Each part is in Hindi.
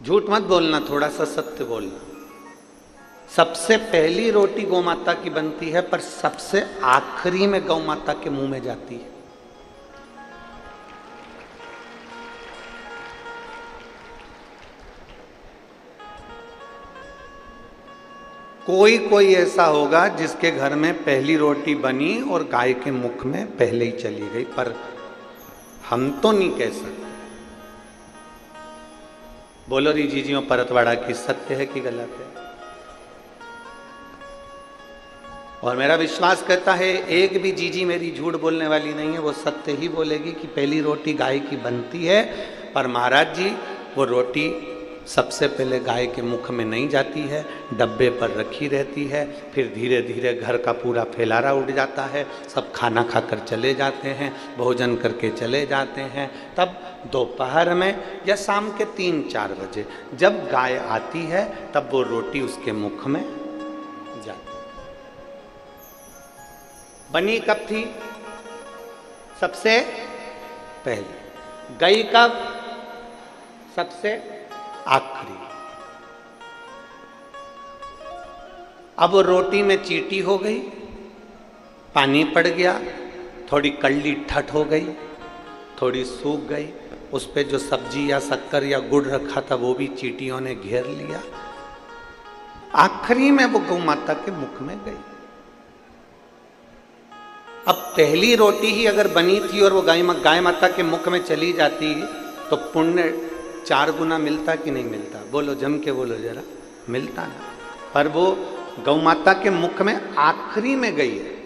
झूठ मत बोलना, थोड़ा सा सत्य बोलना। सबसे पहली रोटी गौ माता की बनती है, पर सबसे आखिरी में गौ माता के मुंह में जाती है। कोई कोई ऐसा होगा जिसके घर में पहली रोटी बनी और गाय के मुख में पहले ही चली गई, पर हम तो नहीं कह सकते। बोलो री जीजियों परतवाड़ा की, सत्य है कि गलत है? और मेरा विश्वास करता है एक भी जीजी मेरी झूठ बोलने वाली नहीं है, वो सत्य ही बोलेगी कि पहली रोटी गाय की बनती है, पर महाराज जी वो रोटी सबसे पहले गाय के मुख में नहीं जाती है, डब्बे पर रखी रहती है, फिर धीरे धीरे घर का पूरा फैलारा उड़ जाता है, सब खाना खाकर चले जाते हैं, भोजन करके चले जाते हैं। तब दोपहर में या शाम के 3-4 बजे जब गाय आती है तब वो रोटी उसके मुख में जाती। बनी कब थी? सबसे पहले। गई कब? सबसे आखिरी। अब वो रोटी में चींटी हो गई, पानी पड़ गया, थोड़ी कड़ली ठट हो गई, थोड़ी सूख गई, उस पे जो सब्जी या शक्कर या गुड़ रखा था वो भी चींटियों ने घेर लिया। आखिरी में वो गौ माता के मुख में गई। अब पहली रोटी ही अगर बनी थी और वो गाय माता के मुख में चली जाती तो पुण्य 4 गुना मिलता कि नहीं मिलता? बोलो, जम के बोलो जरा। मिलता ना। पर वो गौ माता के मुख में आखिरी में गई है।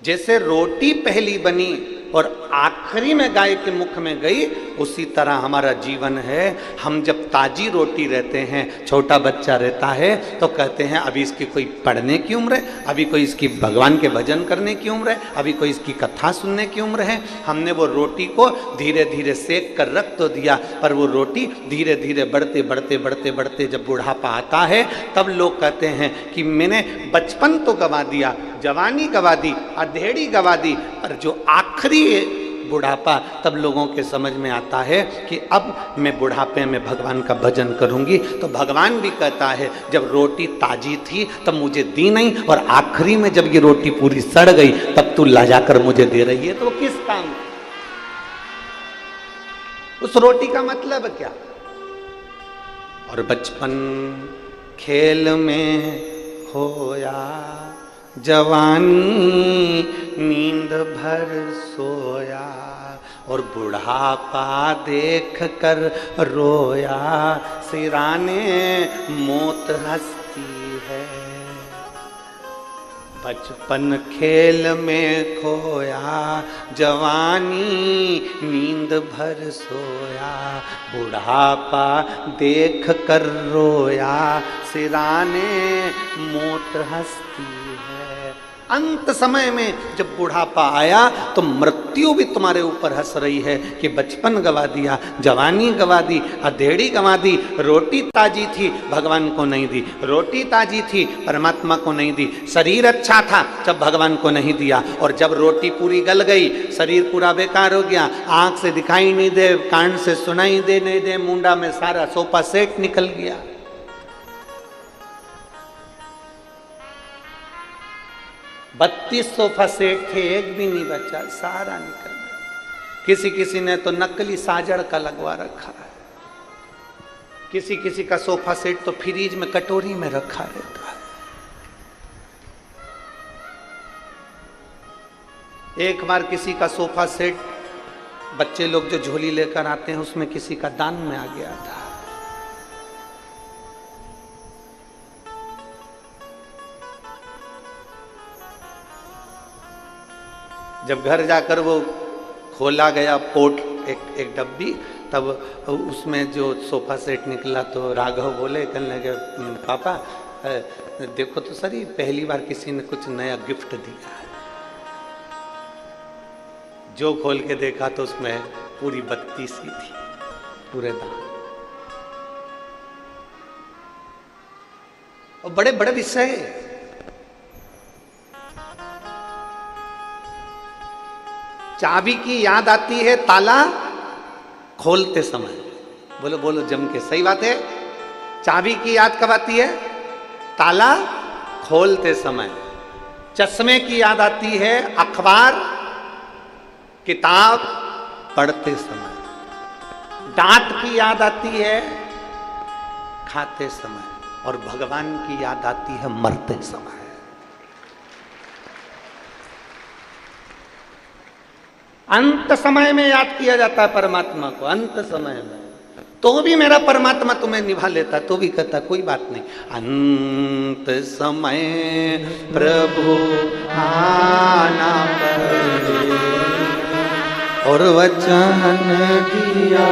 जैसे रोटी पहली बनी और आखिरी में गाय के मुख में गई, उसी तरह हमारा जीवन है। हम जब ताजी रोटी रहते हैं, छोटा बच्चा रहता है, तो कहते हैं अभी इसकी कोई पढ़ने की उम्र है, अभी कोई इसकी भगवान के भजन करने की उम्र है, अभी कोई इसकी कथा सुनने की उम्र है। हमने वो रोटी को धीरे धीरे सेक कर रख तो दिया, पर वो रोटी धीरे धीरे बढ़ते बढ़ते बढ़ते बढ़ते जब बुढ़ापा आता है, तब लोग कहते हैं कि मैंने बचपन तो गंवा दिया, जवानी गंवा दी, अधेड़ी गंवा दी, पर जो आखिरी बुढ़ापा, तब लोगों के समझ में आता है कि अब मैं बुढ़ापे में भगवान का भजन करूंगी। तो भगवान भी कहता है जब रोटी ताजी थी तब मुझे दी नहीं, और आखिरी में जब ये रोटी पूरी सड़ गई तब तू ला जाकर मुझे दे रही है। तो वो किस काम? उस रोटी का मतलब क्या? और बचपन खेल में खोया, जवानी नींद भर सोया, और बुढ़ापा देख कर रोया, सिराने मौत हंसती है। बचपन खेल में खोया, जवानी नींद भर सोया, बुढ़ापा देख कर रोया, सिराने मौत हंसती है। अंत समय में जब बुढ़ापा आया तो मृत्यु भी तुम्हारे ऊपर हंस रही है कि बचपन गवा दिया, जवानी गवा दी, अधेड़ी गवा दी। रोटी ताजी थी, भगवान को नहीं दी। रोटी ताजी थी, परमात्मा को नहीं दी। शरीर अच्छा था, जब भगवान को नहीं दिया। और जब रोटी पूरी गल गई, शरीर पूरा बेकार हो गया, आंख से दिखाई नहीं दे, कान से सुनाई दे नहीं दे, मुंडा में सारा सोफा सेट निकल गया। बत्तीस सोफा सेट थे, एक भी नहीं बचा, सारा निकल गया। किसी किसी ने तो नकली साजड़ का लगवा रखा है, किसी किसी का सोफा सेट तो फ्रीज में कटोरी में रखा रहता है। एक बार किसी का सोफा सेट, बच्चे लोग जो झोली लेकर आते हैं, उसमें किसी का दान में आ गया था। जब घर जाकर वो खोला गया पोट, एक डब्बी, तब उसमें जो सोफा सेट निकला तो राघव बोले, कहने लगे पापा देखो तो सही, पहली बार किसी ने कुछ नया गिफ्ट दिया है। जो खोल के देखा तो उसमें पूरी बत्ती सी थी, पूरे दान। और बड़े बड़े विषय, चाबी की याद आती है ताला खोलते समय। बोलो बोलो जम के, सही बात है। चाबी की याद कब आती है? ताला खोलते समय। चश्मे की याद आती है अखबार किताब पढ़ते समय। दांत की याद आती है खाते समय, और भगवान की याद आती है मरते समय। अंत समय में याद किया जाता है परमात्मा को, अंत समय में। तो भी मेरा परमात्मा तुम्हें निभा लेता, तो भी कहता कोई बात नहीं, अंत समय प्रभु आना पड़े, और वचन दिया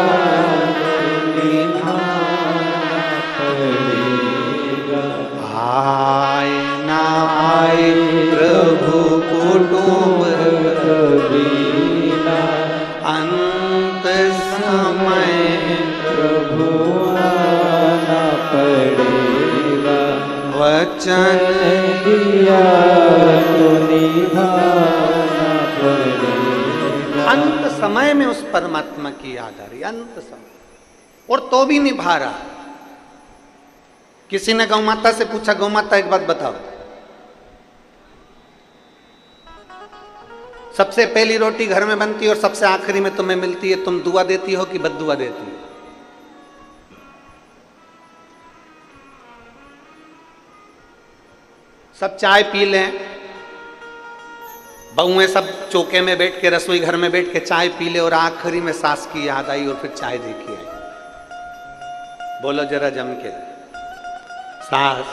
आए ना आए प्रभु कुटुंब कबीला, अंत समय प्रभु आना पड़ेगा, वचन दिया तो निभाना पड़ेगा। अंत समय में उस परमात्मा की याद आ रही, अंत समय, और तो भी निभा रहा। किसी ने गौ माता से पूछा, गौ माता एक बात बताओ, सबसे पहली रोटी घर में बनती है और सबसे आखिरी में तुम्हें मिलती है, तुम दुआ देती हो कि बद्दुआ देती हो? सब चाय पी लें, बहुएं सब चौके में बैठ के, रसोई घर में बैठ के चाय पी ले, और आखिरी में सास की याद आई और फिर चाय देखी आई। बोलो जरा जम के। सास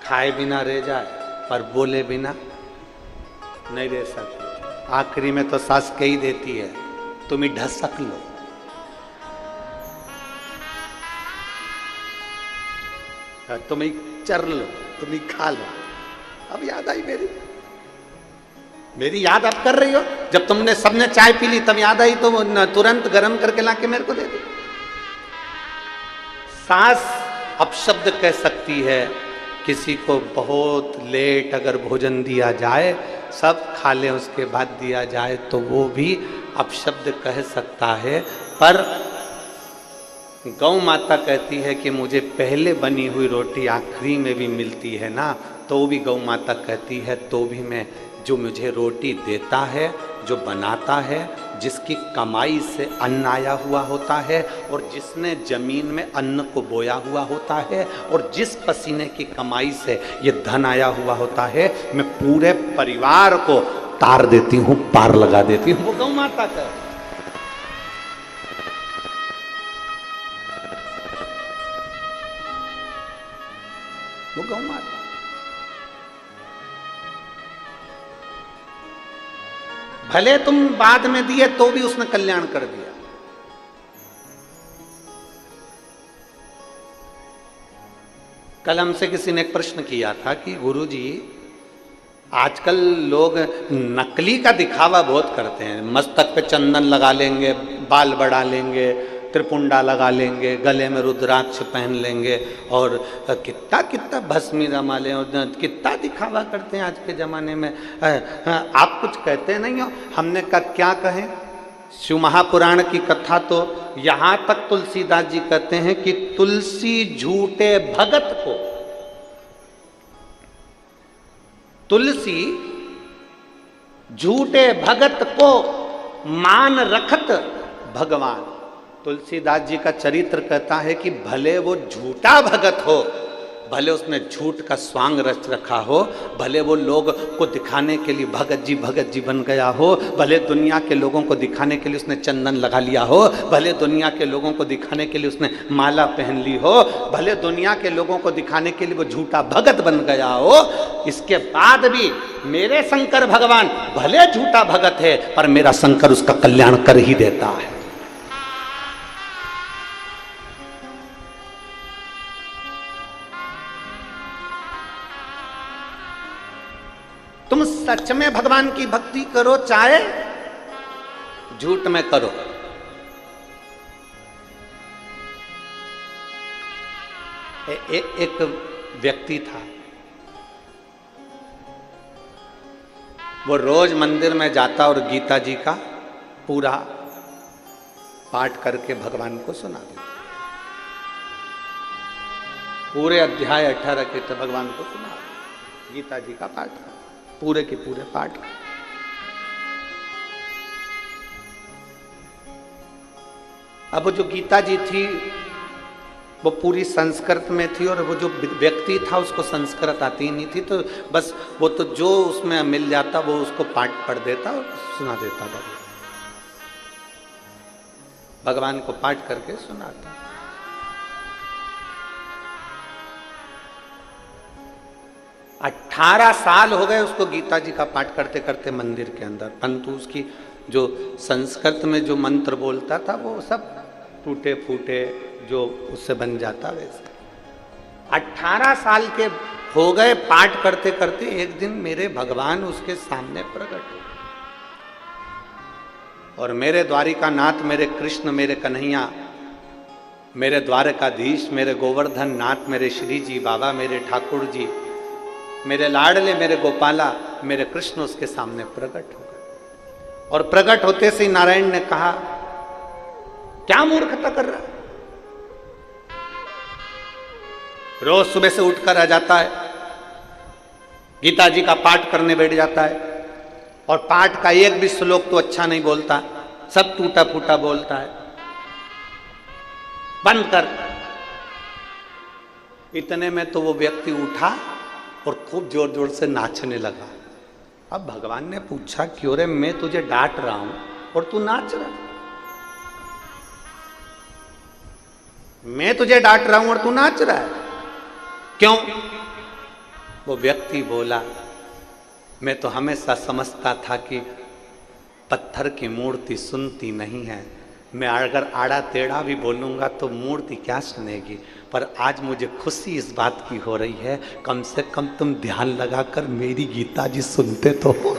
खाए बिना रह जाए पर बोले बिना नहीं रह सकती। आखिरी में तो सास कही देती है, तुम ही ढसक लो। तुम ही चर लो, तुम ही खा लो। अब याद आई मेरी याद आप कर रही हो। जब तुमने सबने चाय पी ली तब याद आई, तो तुरंत गर्म करके लाके मेरे को दे दी। सास अपशब्द कह सकती है, किसी को बहुत लेट अगर भोजन दिया जाए, सब खा ले उसके बाद दिया जाए, तो वो भी अपशब्द कह सकता है। पर गौ माता कहती है कि मुझे पहले बनी हुई रोटी आखिरी में भी मिलती है ना, तो भी गौ माता कहती है तो भी मैं, जो मुझे रोटी देता है, जो बनाता है, जिसकी कमाई से अन्न आया हुआ होता है, और जिसने जमीन में अन्न को बोया हुआ होता है, और जिस पसीने की कमाई से ये धन आया हुआ होता है, मैं पूरे परिवार को तार देती हूँ, पार लगा देती हूँ। वो गौ माता का, वो गौ माता। भले तुम बाद में दिए तो भी उसने कल्याण कर दिया। कल हमसे किसी ने एक प्रश्न किया था कि गुरुजी, आजकल लोग नकली का दिखावा बहुत करते हैं, मस्तक पे चंदन लगा लेंगे, बाल बढ़ा लेंगे, त्रिपुंडा लगा लेंगे, गले में रुद्राक्ष पहन लेंगे, और कितना कितना भस्मी रमा लें, और कितना दिखावा करते हैं आज के ज़माने में। आप कुछ कहते नहीं हो? हमने कहा क्या कहें, शिव महापुराण की कथा तो यहाँ तक तुलसीदास जी कहते हैं कि तुलसी झूठे भगत को, तुलसी झूठे भगत को मान रखत भगवान। तुलसीदास जी का चरित्र कहता है कि भले वो झूठा भगत हो, भले उसने झूठ का स्वांग रच रखा हो, भले वो लोग को दिखाने के लिए भगत जी बन गया हो, भले दुनिया के लोगों को दिखाने के लिए उसने चंदन लगा लिया हो, भले दुनिया के लोगों को दिखाने के लिए उसने माला पहन ली हो, भले दुनिया के लोगों को दिखाने के लिए वो झूठा भगत बन गया हो, इसके बाद भी मेरे शंकर भगवान भले झूठा भगत है, पर मेरा शंकर उसका कल्याण कर ही देता है। तुम सच में भगवान की भक्ति करो, चाहे झूठ में करो। एक व्यक्ति था, वो रोज मंदिर में जाता और गीता जी का पूरा पाठ करके भगवान को सुना देता। पूरे अध्याय 18 के तो भगवान को सुना, गीता जी का पाठ का, पूरे के पूरे पाठ का। अब वो जो गीता जी थी वो पूरी संस्कृत में थी, और वो जो व्यक्ति था उसको संस्कृत आती ही नहीं थी, तो बस वो तो जो उसमें मिल जाता वो उसको पाठ पढ़ देता और सुना देता। भगवान को पाठ करके सुनाता। 18 साल हो गए उसको गीता जी का पाठ करते करते मंदिर के अंदर, परंतु उसकी जो संस्कृत में जो मंत्र बोलता था वो सब टूटे फूटे जो उससे बन जाता वैसे। 18 साल के हो गए पाठ करते करते, एक दिन मेरे भगवान उसके सामने प्रकट हुए, और मेरे द्वारिका नाथ, मेरे कृष्ण, मेरे कन्हैया, मेरे द्वारकाधीश, मेरे गोवर्धन नाथ, मेरे श्री जी बाबा, मेरे ठाकुर जी, मेरे लाडले, मेरे गोपाला, मेरे कृष्ण उसके सामने प्रकट हो गए। और प्रकट होते से नारायण ने कहा, क्या मूर्खता कर रहा है? रोज सुबह से उठकर आ जाता है, गीता जी का पाठ करने बैठ जाता है, और पाठ का एक भी श्लोक तो अच्छा नहीं बोलता, सब टूटा फूटा बोलता है, बंद कर। इतने में तो वो व्यक्ति उठा और खूब जोर जोर से नाचने लगा। अब भगवान ने पूछा, क्यों रे, मैं तुझे डांट रहा हूं और तू नाच रहा? मैं तुझे डांट रहा हूं और तू नाच रहा है, क्यों? वो व्यक्ति बोला, मैं तो हमेशा समझता था कि पत्थर की मूर्ति सुनती नहीं है, मैं अगर आड़ा टेढ़ा भी बोलूंगा तो मूर्ति क्या सुनेगी, पर आज मुझे खुशी इस बात की हो रही है, कम से कम तुम ध्यान लगाकर मेरी गीता जी सुनते तो हो।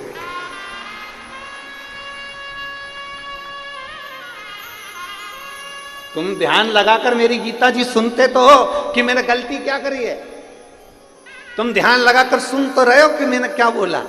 तुम ध्यान लगाकर मेरी गीता जी सुनते तो हो कि मैंने गलती क्या करी है, तुम ध्यान लगाकर सुन तो रहे हो कि मैंने क्या बोला।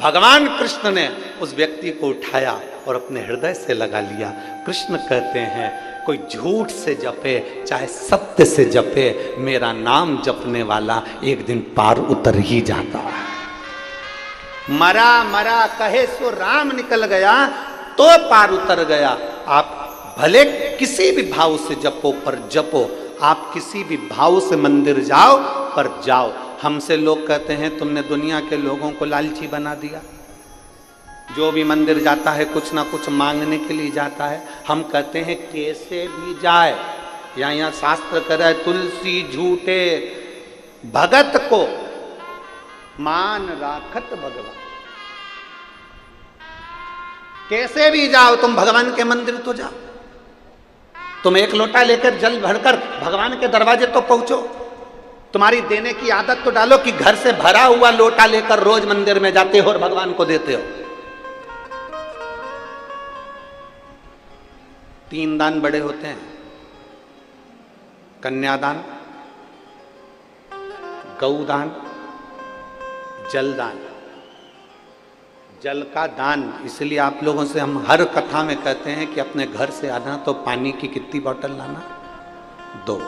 भगवान कृष्ण ने उस व्यक्ति को उठाया और अपने हृदय से लगा लिया। कृष्ण कहते हैं, कोई झूठ से जपे चाहे सत्य से जपे, मेरा नाम जपने वाला एक दिन पार उतर ही जाता है। मरा मरा कहे सो राम निकल गया, तो पार उतर गया। आप भले किसी भी भाव से जपो, पर जपो, आप किसी भी भाव से मंदिर जाओ पर जाओ। हमसे लोग कहते हैं तुमने दुनिया के लोगों को लालची बना दिया, जो भी मंदिर जाता है कुछ ना कुछ मांगने के लिए जाता है। हम कहते हैं कैसे भी जाए, यहाँ शास्त्र कह रहा है, तुलसी झूठे भगत को मान राखत भगवान। कैसे भी जाओ तुम भगवान के मंदिर तो जाओ, तुम एक लोटा लेकर जल भरकर भगवान के दरवाजे तो पहुंचो। तुम्हारी देने की आदत तो डालो कि घर से भरा हुआ लोटा लेकर रोज मंदिर में जाते हो और भगवान को देते हो। 3 दान बड़े होते हैं, कन्यादान, गौदान, जलदान। जल का दान इसलिए आप लोगों से हम हर कथा में कहते हैं कि अपने घर से आना तो पानी की कितनी बोतल लाना? 2।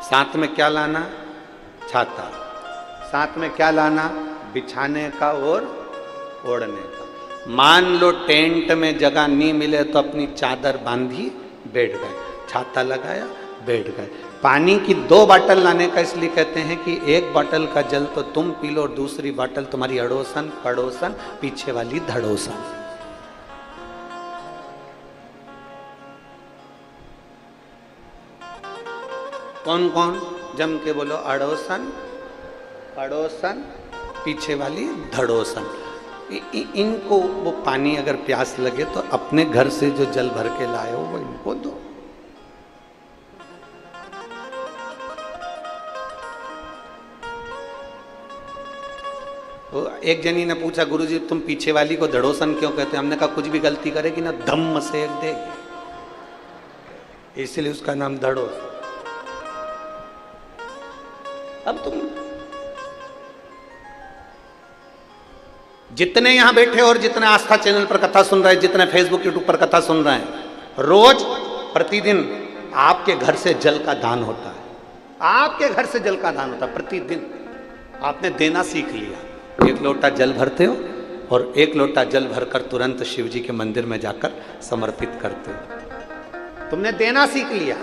साथ में क्या लाना? छाता। साथ में क्या लाना? बिछाने का और ओढ़ने का। मान लो टेंट में जगह नहीं मिले तो अपनी चादर बांधी बैठ गए, छाता लगाया बैठ गए। पानी की 2 बोतल लाने का इसलिए कहते हैं कि एक बोतल का जल तो तुम पी लो और दूसरी बोतल तुम्हारी अड़ोसन पड़ोसन पीछे वाली धड़ोसन। कौन कौन? जम के बोलो, अड़ोसन पड़ोसन पीछे वाली धड़ोसन। इनको वो पानी अगर प्यास लगे तो अपने घर से जो जल भर के लाए हो वो इनको दो। तो एक जनी ने पूछा, गुरुजी तुम पीछे वाली को धड़ोसन क्यों कहते हैं? हमने कहा कुछ भी गलती करेगी ना धम्म सेक देगी, इसलिए उसका नाम धड़ोसन। अब तुम जितने यहां बैठे और जितने आस्था चैनल पर कथा सुन रहे हैं, जितने फेसबुक यूट्यूब पर कथा सुन रहे हैं, रोज प्रतिदिन आपके घर से जल का दान होता है। आपके घर से जल का दान होता प्रतिदिन। आपने देना सीख लिया। एक लोटा जल भरते हो और एक लोटा जल भरकर तुरंत शिव जी के मंदिर में जाकर समर्पित करते हो। तुमने देना सीख लिया।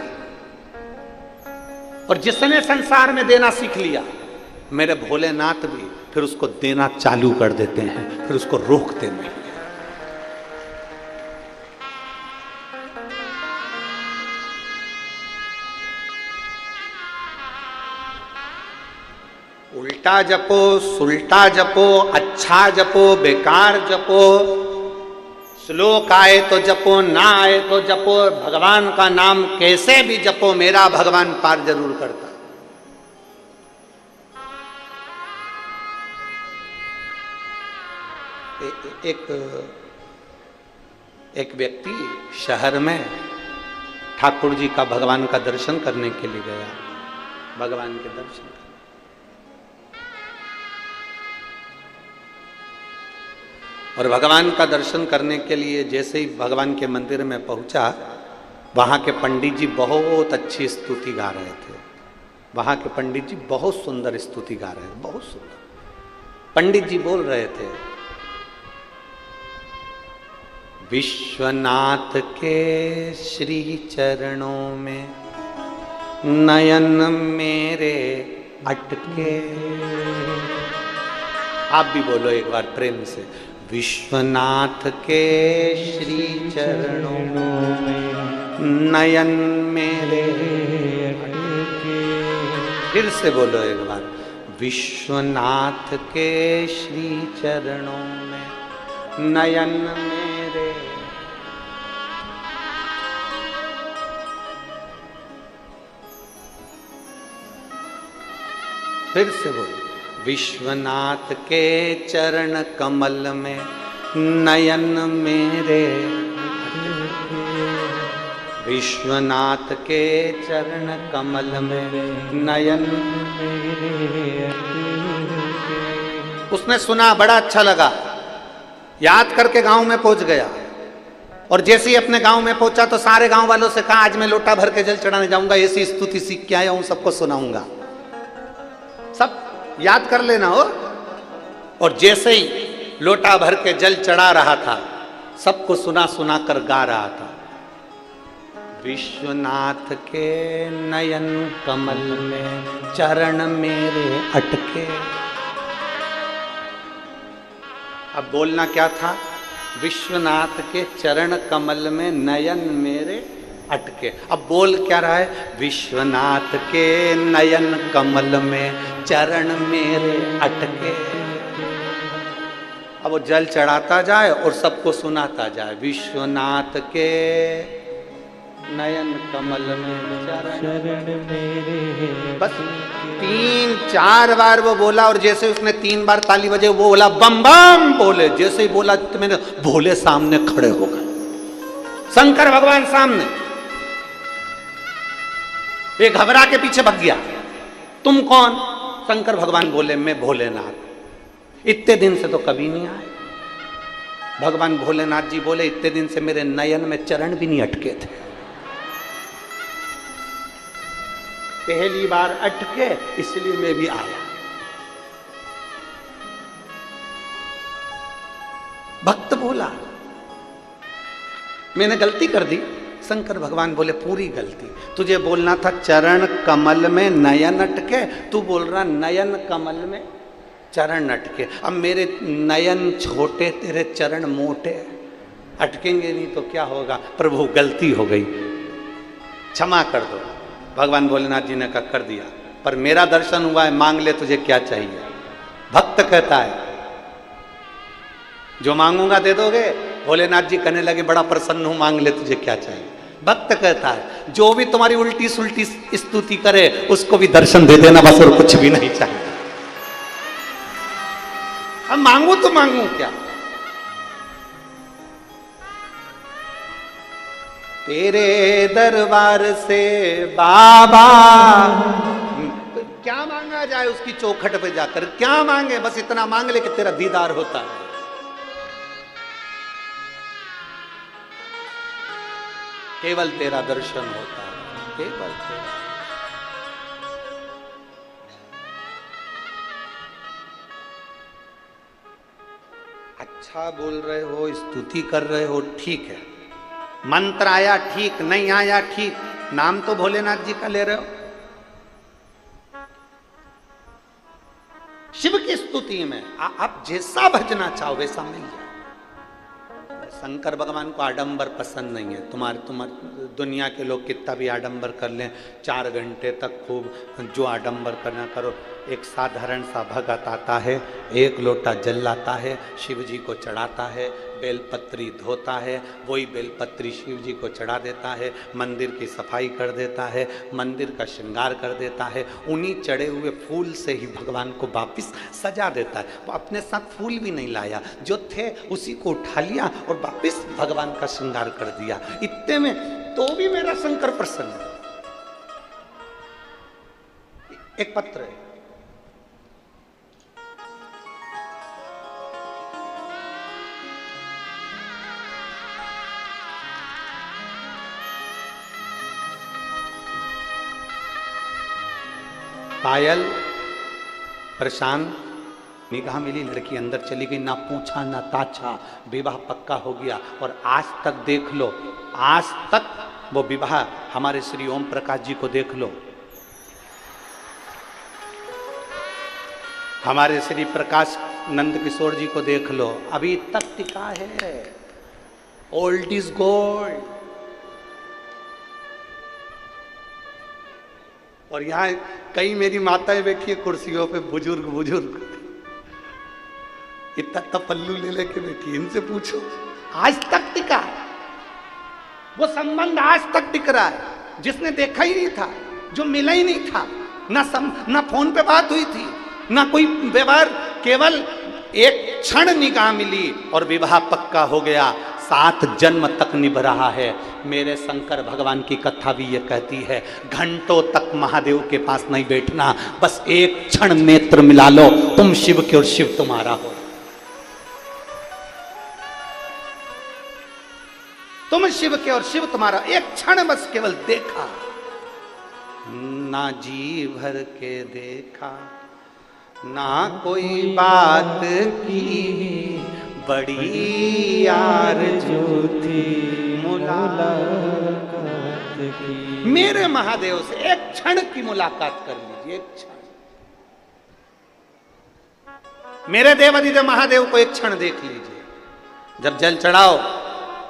और जिसने संसार में देना सीख लिया, मेरे भोलेनाथ भी फिर उसको देना चालू कर देते हैं, फिर उसको रोकते नहीं। उल्टा जपो, सुल्टा जपो, अच्छा जपो, बेकार जपो, श्लोक आए तो जपो, ना आए तो जपो, भगवान का नाम कैसे भी जपो, मेरा भगवान पार जरूर करता। एक व्यक्ति शहर में ठाकुर जी का भगवान का दर्शन करने के लिए गया। भगवान के दर्शन और भगवान का दर्शन करने के लिए जैसे ही भगवान के मंदिर में पहुंचा, वहां के पंडित जी बहुत अच्छी स्तुति गा रहे थे। वहां के पंडित जी बहुत सुंदर स्तुति गा रहे थे, बहुत सुंदर। पंडित जी बोल रहे थे, विश्वनाथ के श्री चरणों में नयन मेरे अटके। आप भी बोलो एक बार प्रेम से, विश्वनाथ के श्री चरणों में नयन मेरे अटके। फिर से बोलो एक बार, विश्वनाथ के श्री चरणों में नयन मेरे। फिर से बोलो, विश्वनाथ के चरण कमल में नयन मेरे। विश्वनाथ के चरण कमल में नयन मेरे। उसने सुना, बड़ा अच्छा लगा, याद करके गांव में पहुंच गया। और जैसे ही अपने गांव में पहुंचा तो सारे गांव वालों से कहा, आज मैं लोटा भर के जल चढ़ाने जाऊंगा, ऐसी स्तुति सीख के आया हूं, सबको सुनाऊंगा। सब याद कर लेना हो। और जैसे ही लोटा भर के जल चढ़ा रहा था, सबको सुना सुना कर गा रहा था, विश्वनाथ के नयन कमल में चरण मेरे अटके। अब बोलना क्या था, विश्वनाथ के चरण कमल में नयन मेरे अटके। अब बोल क्या रहा है, विश्वनाथ के नयन कमल में चरण मेरे अटके। अब वो जल चढ़ाता जाए और सबको सुनाता जाए, विश्वनाथ के नयन कमल में चरण मेरे। बस 3-4 बार वो बोला। और जैसे उसने 3 बार ताली बजे, वो बोला बम बम बोले। जैसे ही बोला तो मैंने, भोले सामने खड़े हो गए, शंकर भगवान सामने। ये घबरा के पीछे भाग गया, तुम कौन? शंकर भगवान बोले, मैं भोलेनाथ। इतने दिन से तो कभी नहीं आए। भगवान भोलेनाथ जी बोले, इतने दिन से मेरे नयन में चरण भी नहीं अटके थे, पहली बार अटके, इसलिए मैं भी आया। भक्त बोला, मैंने गलती कर दी। शंकर भगवान बोले, पूरी गलती। तुझे बोलना था चरण कमल में नयन अटके, तू बोल रहा नयन कमल में चरण अटके। अब मेरे नयन छोटे, तेरे चरण मोटे, अटकेंगे नहीं तो क्या होगा? प्रभु गलती हो गई, क्षमा कर दो। भगवान भोलेनाथ जी ने कहा, कर दिया, पर मेरा दर्शन हुआ है, मांग ले, तुझे क्या चाहिए? भक्त कहता है, जो मांगूंगा दे दोगे? भोलेनाथ जी कहने लगे, बड़ा प्रसन्न हूं, मांग ले, तुझे क्या चाहिए? भक्त कहता है, जो भी तुम्हारी उल्टी सुल्टी स्तुति करे उसको भी दर्शन दे देना, बस, और कुछ भी नहीं चाहिए। अब मांगू तो मांगू क्या? तेरे दरबार से बाबा, क्या मांगा जाए उसकी चौखट पे जाकर? क्या मांगे? बस इतना मांग ले कि तेरा दीदार होता है। केवल तेरा दर्शन होता है, केवल तेरा। अच्छा बोल रहे हो, स्तुति कर रहे हो, ठीक है। मंत्र आया ठीक, नहीं आया ठीक, नाम तो भोलेनाथ जी का ले रहे हो। शिव की स्तुति में आप जैसा भजना चाहो वैसा मिल जाए। शंकर भगवान को आडंबर पसंद नहीं है। तुम्हारे दुनिया के लोग कितना भी आडंबर कर लें, 4 घंटे तक खूब जो आडंबर करना करो। एक साधारण सा भगत आता है, 1 लोटा जल लाता है, शिव जी को चढ़ाता है, बेलपत्री धोता है, वही बेलपत्री शिव जी को चढ़ा देता है, मंदिर की सफाई कर देता है, मंदिर का श्रृंगार कर देता है, उन्हीं चढ़े हुए फूल से ही भगवान को वापिस सजा देता है। वो अपने साथ फूल भी नहीं लाया, जो थे उसी को उठा लिया और वापिस भगवान का श्रृंगार कर दिया। इतने में तो भी मेरा शंकर प्रसन्न है। एक पत्र है, पायल प्रशांत, निगाह मिली, लड़की अंदर चली गई, ना पूछा ना ताछा, विवाह पक्का हो गया। और आज तक देख लो, आज तक वो विवाह हमारे श्री ओम प्रकाश जी को देख लो, हमारे श्री प्रकाश नंद किशोर जी को देख लो, अभी तक टिका है। Old is gold. और यहाँ कई मेरी माताएं बैठी है कुर्सियों पे, बुजुर्ग बुजुर्ग, इतना पल्लू ले लेके बैठी, इनसे पूछो आज तक टिका, वो संबंध आज तक टिक रहा है। जिसने देखा ही नहीं था, जो मिला ही नहीं था, ना फोन पे बात हुई थी, ना कोई व्यवहार, केवल एक क्षण निगाह मिली और विवाह पक्का हो गया, 7 जन्म तक निभ रहा है। मेरे शंकर भगवान की कथा भी ये कहती है, घंटों तक महादेव के पास नहीं बैठना, बस एक क्षण नेत्र मिला लो, तुम शिव के और शिव तुम्हारा हो। तुम शिव के और शिव तुम्हारा, एक क्षण बस केवल देखा, ना जी भर के देखा, ना कोई बात की, बड़ी आरज़ू थी मुलाकात की। मेरे महादेव से एक क्षण की मुलाकात कर लीजिए, एक क्षण। मेरे देवाधिदेव महादेव को एक क्षण देख लीजिए। जब जल चढ़ाओ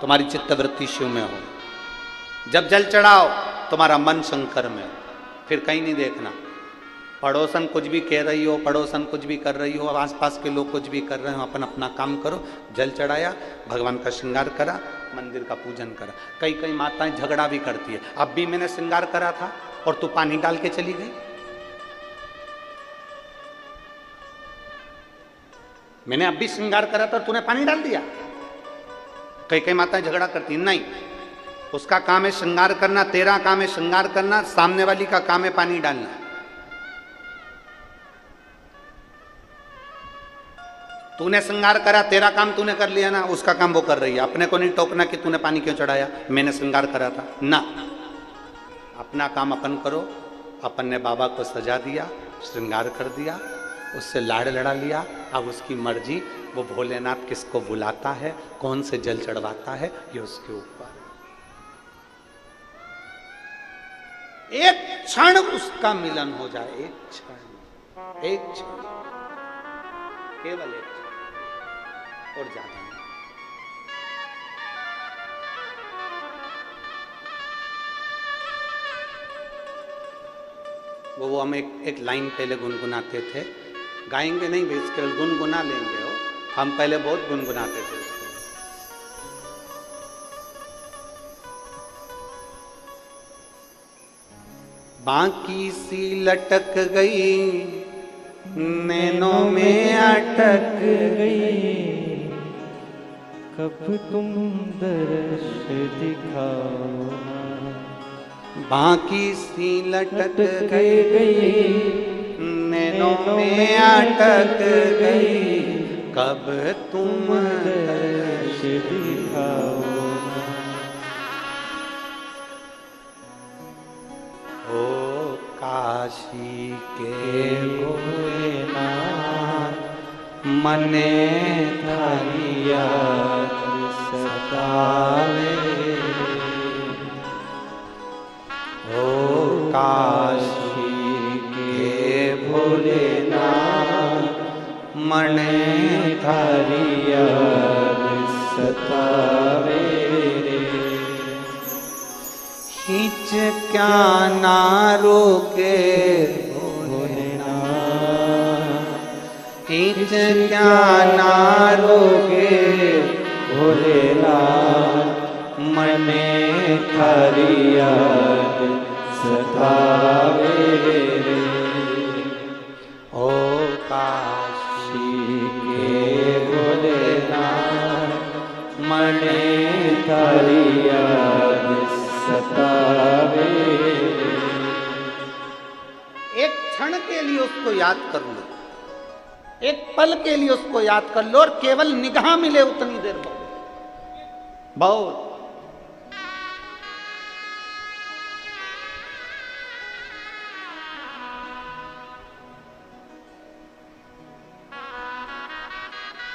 तुम्हारी चित्तवृत्ति शिव में हो, जब जल चढ़ाओ तुम्हारा मन शंकर में हो, फिर कहीं नहीं देखना। पड़ोसन कुछ भी कह रही हो, पड़ोसन कुछ भी कर रही हो, आसपास के लोग कुछ भी कर रहे हो, अपन अपना काम करो। जल चढ़ाया, भगवान का श्रृंगार करा, मंदिर का पूजन करा। कई कई माताएं झगड़ा भी करती है, अब भी मैंने श्रृंगार करा था और तू पानी डाल के चली गई। मैंने अब भी श्रृंगार करा था और तूने पानी डाल दिया। कई कई माताएं झगड़ा करती, नहीं, उसका काम है श्रृंगार करना, तेरा काम है श्रृंगार करना, सामने वाली का काम है पानी डालना। तूने श्रृंगार करा, तेरा काम तूने कर लिया ना, उसका काम वो कर रही है। अपने को नहीं टोकना कि तूने पानी क्यों चढ़ाया, मैंने श्रृंगार करा था ना। अपना काम अपन करो। अपन ने बाबा को सजा दिया, श्रृंगार कर दिया, उससे लाड़ लड़ा लिया। अब उसकी मर्जी, वो भोलेनाथ किसको बुलाता है, कौन से जल चढ़वाता है, ये उसके ऊपर। एक क्षण उसका मिलन हो जाए, एक क्षण, एक क्षण, केवल एक क्षण, और ज्यादा नहीं। वो हम एक लाइन पहले गुनगुनाते थे, गाएंगे नहीं भी, केवल गुनगुना लेंगे। हो हम पहले बहुत गुनगुनाते थे। बाकी सी लटक गई, नैनों में अटक गई, कब तुम दर्श दिखाओ ना। बाकी सी लटक गई, नैनों में अटक गई, कब तुम दर्श दिखाओ ना। ओ काशी के भोलेनाथ, मने थारी याद सतावे ओ काशी के भोलेनाथ मने थारी याद सतावे हिच क्या ना रोके हिच क्या ना रोके भोलेनाथ मने थारी याद सतावे रे ओ काशी के भोलेनाथ मने थारी याद सतावे रे। एक क्षण के लिए उसको याद कर लो, एक पल के लिए उसको याद कर लो और केवल निगाह मिले उतनी देर बहुत।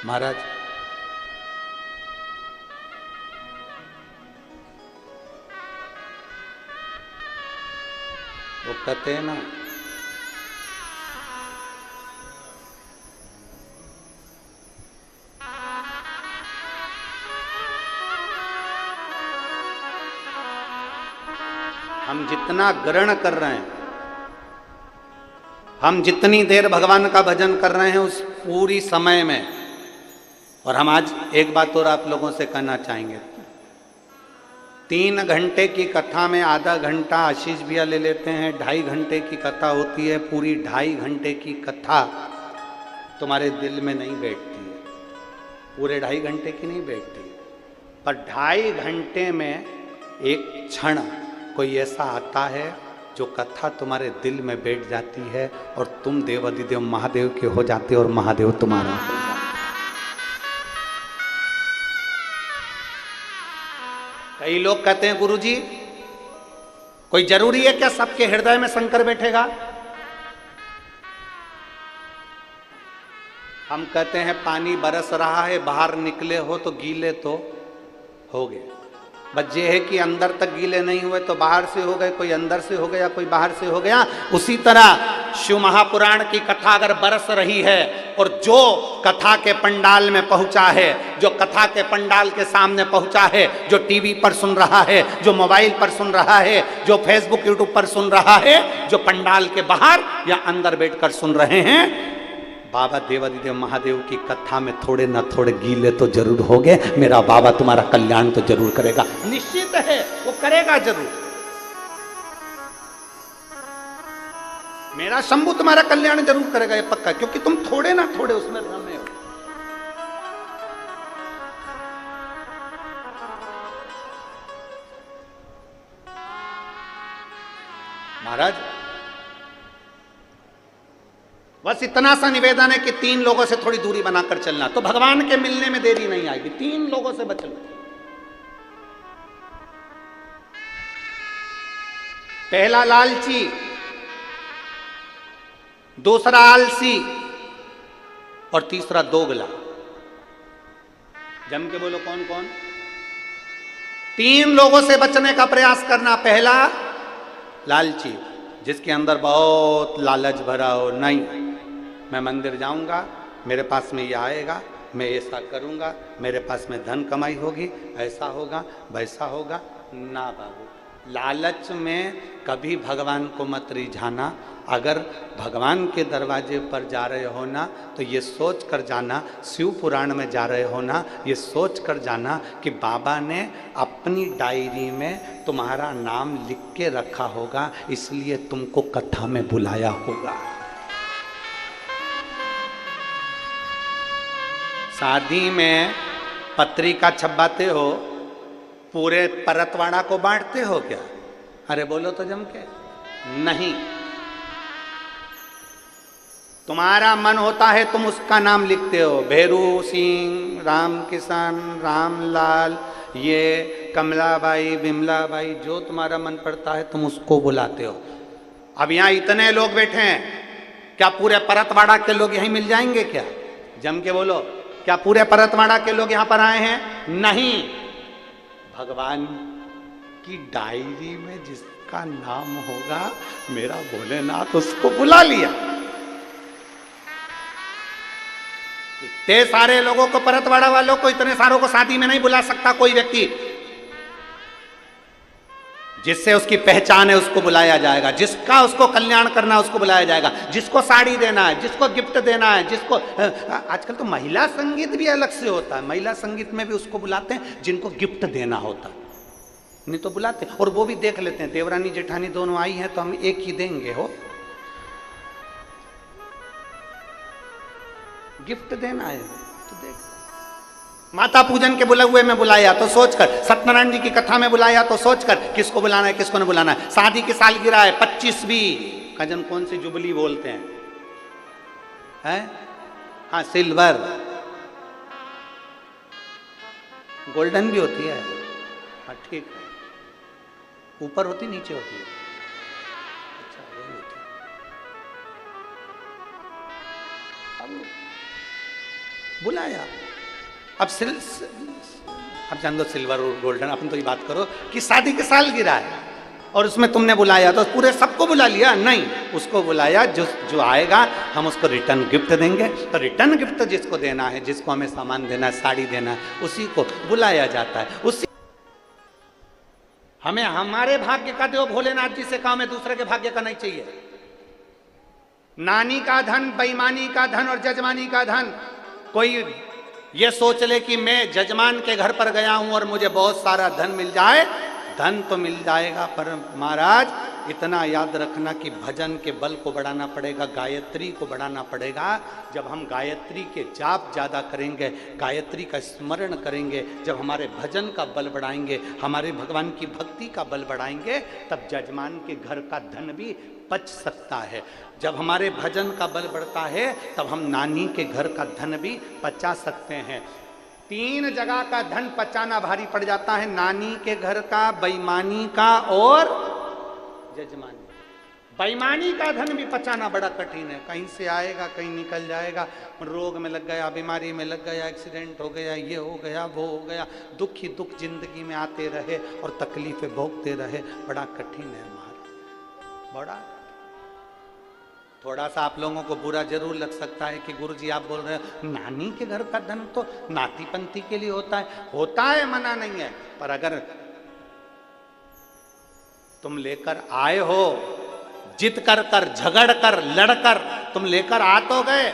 महाराज वो कहते हैं ना हम जितना ग्रहण कर रहे हैं, हम जितनी देर भगवान का भजन कर रहे हैं उस पूरी समय में, और हम आज एक बात और आप लोगों से कहना चाहेंगे, 3 घंटे की कथा में आधा घंटा आशीष भैया ले लेते हैं, 2.5 घंटे की कथा होती है, पूरी 2.5 घंटे की कथा तुम्हारे दिल में नहीं बैठती है, पूरे 2.5 घंटे की नहीं बैठती है, पर 2.5 घंटे में एक क्षण कोई ऐसा आता है जो कथा तुम्हारे दिल में बैठ जाती है और तुम देवाधिदेव महादेव के हो जाते हो और महादेव तुम्हारा हो जाता। कई लोग कहते हैं गुरुजी कोई जरूरी है क्या सबके हृदय में शंकर बैठेगा? हम कहते हैं पानी बरस रहा है, बाहर निकले हो तो गीले तो हो गए, बस ये है कि अंदर तक गीले नहीं हुए तो बाहर से हो गए, कोई अंदर से हो गया कोई बाहर से हो गया। उसी तरह शिव महापुराण की कथा अगर बरस रही है और जो कथा के पंडाल में पहुंचा है, जो कथा के पंडाल के सामने पहुंचा है, जो टीवी पर सुन रहा है, जो मोबाइल पर सुन रहा है, जो फेसबुक यूट्यूब पर सुन रहा है, जो पंडाल के बाहर या अंदर बैठकर सुन रहे हैं, बाबा देवाधिदेव महादेव की कथा में थोड़े ना थोड़े गीले तो जरूर होंगे। मेरा बाबा तुम्हारा कल्याण तो जरूर करेगा, निश्चित है वो करेगा जरूर। मेरा शंभू तुम्हारा कल्याण जरूर करेगा, ये पक्का, क्योंकि तुम थोड़े ना थोड़े उसमें रमे हो। महाराज बस इतना सा निवेदन है कि 3 लोगों से थोड़ी दूरी बनाकर चलना, तो भगवान के मिलने में देरी नहीं आएगी। 3 लोगों से बचना, पहला लालची, दूसरा आलसी और तीसरा दोगला। जम के बोलो कौन कौन? 3 लोगों से बचने का प्रयास करना। पहला लालची, जिसके अंदर बहुत लालच भरा हो, नहीं मैं मंदिर जाऊंगा, मेरे पास में ये आएगा, मैं ऐसा करूंगा, मेरे पास में धन कमाई होगी, ऐसा होगा वैसा होगा। ना बाबू, लालच में कभी भगवान को मत रिझाना। अगर भगवान के दरवाजे पर जा रहे हो ना तो ये सोच कर जाना, शिव पुराण में जा रहे हो ना, ये सोच कर जाना कि बाबा ने अपनी डायरी में तुम्हारा नाम लिख के रखा होगा, इसलिए तुमको कथा में बुलाया होगा। शादी में पत्रिका छपवाते हो, पूरे परतवाड़ा को बांटते हो क्या? अरे बोलो तो जम के, नहीं। तुम्हारा मन होता है तुम उसका नाम लिखते हो, भैरू सिंह, राम किशन, रामलाल, ये कमलाबाई, बिमलाबाई, जो तुम्हारा मन पड़ता है तुम उसको बुलाते हो। अब यहाँ इतने लोग बैठे हैं, क्या पूरे परतवाड़ा के लोग यहीं मिल जाएंगे क्या? जम के बोलो। क्या पूरे परतवाड़ा के लोग यहां पर आए हैं? नहीं, भगवान की डायरी में जिसका नाम होगा मेरा भोलेनाथ उसको बुला लिया। इतने सारे लोगों को, परतवाड़ा वालों को, इतने सारों को शादी में नहीं बुला सकता कोई व्यक्ति। जिससे उसकी पहचान है उसको बुलाया जाएगा, जिसका उसको कल्याण करना है उसको बुलाया जाएगा, जिसको साड़ी देना है, जिसको गिफ्ट देना है, जिसको आजकल तो महिला संगीत भी अलग से होता है, महिला संगीत में भी उसको बुलाते हैं जिनको गिफ्ट देना होता है, नहीं तो बुलाते हैं। और वो भी देख लेते हैं, देवरानी जेठानी दोनों आई हैं तो हम एक ही देंगे, हो गिफ्ट देना है तो देख। माता पूजन के बुलाए में बुलाया तो सोचकर, सत्यनारायण जी की कथा में बुलाया तो सोचकर किसको बुलाना है किसको नहीं बुलाना है। शादी की सालगिरह है 25वीं, कजन कौन सी जुबली बोलते हैं? हाँ सिल्वर, गोल्डन भी होती है। हाँ ठीक है, ऊपर होती नीचे होती है? अच्छा वही होती है। अब बुलाया, अब जान दो सिल्वर और गोल्डन, अपन तो ये बात करो कि शादी की सालगिरह है और उसमें तुमने बुलाया तो पूरे सबको बुला लिया? नहीं, उसको बुलाया जो आएगा हम उसको रिटर्न गिफ्ट देंगे। तो रिटर्न गिफ्ट जिसको देना है, जिसको हमें सामान देना है, साड़ी देना है, उसी को बुलाया जाता है। उसी हमें हमारे भाग्य का दो भोलेनाथ जी से काम है, दूसरे के भाग्य का नहीं चाहिए। नानी का धन, बेईमानी का धन और जजमानी का धन, कोई ये सोच ले कि मैं जजमान के घर पर गया हूं और मुझे बहुत सारा धन मिल जाए, धन तो मिल जाएगा, पर महाराज इतना याद रखना कि भजन के बल को बढ़ाना पड़ेगा, गायत्री को बढ़ाना पड़ेगा। जब हम गायत्री के जाप ज़्यादा करेंगे, गायत्री का स्मरण करेंगे, जब हमारे भजन का बल बढ़ाएंगे, हमारे भगवान की भक्ति का बल बढ़ाएंगे, तब जजमान के घर का धन भी पच सकता है। जब हमारे भजन का बल बढ़ता है तब हम नानी के घर का धन भी पचा सकते हैं। 3 जगह का धन पचाना भारी पड़ जाता है, नानी के घर का, बेईमानी का और जजमानी। बेईमानी का धन भी पचाना बड़ा कठिन है, कहीं से आएगा कहीं निकल जाएगा, रोग में लग गया, बीमारी में लग गया, एक्सीडेंट हो गया, ये हो गया, वो हो गया, दुख ही दुख जिंदगी में आते रहे और तकलीफें भोगते रहे, बड़ा कठिन है हमारा, बड़ा। थोड़ा सा आप लोगों को बुरा जरूर लग सकता है कि गुरुजी आप बोल रहे हैं नानी के घर का धन तो नाती पंथी के लिए होता है, मना नहीं है, पर अगर तुम लेकर आए हो, जिद कर कर, झगड़ कर, लड़कर तुम लेकर आ तो गए,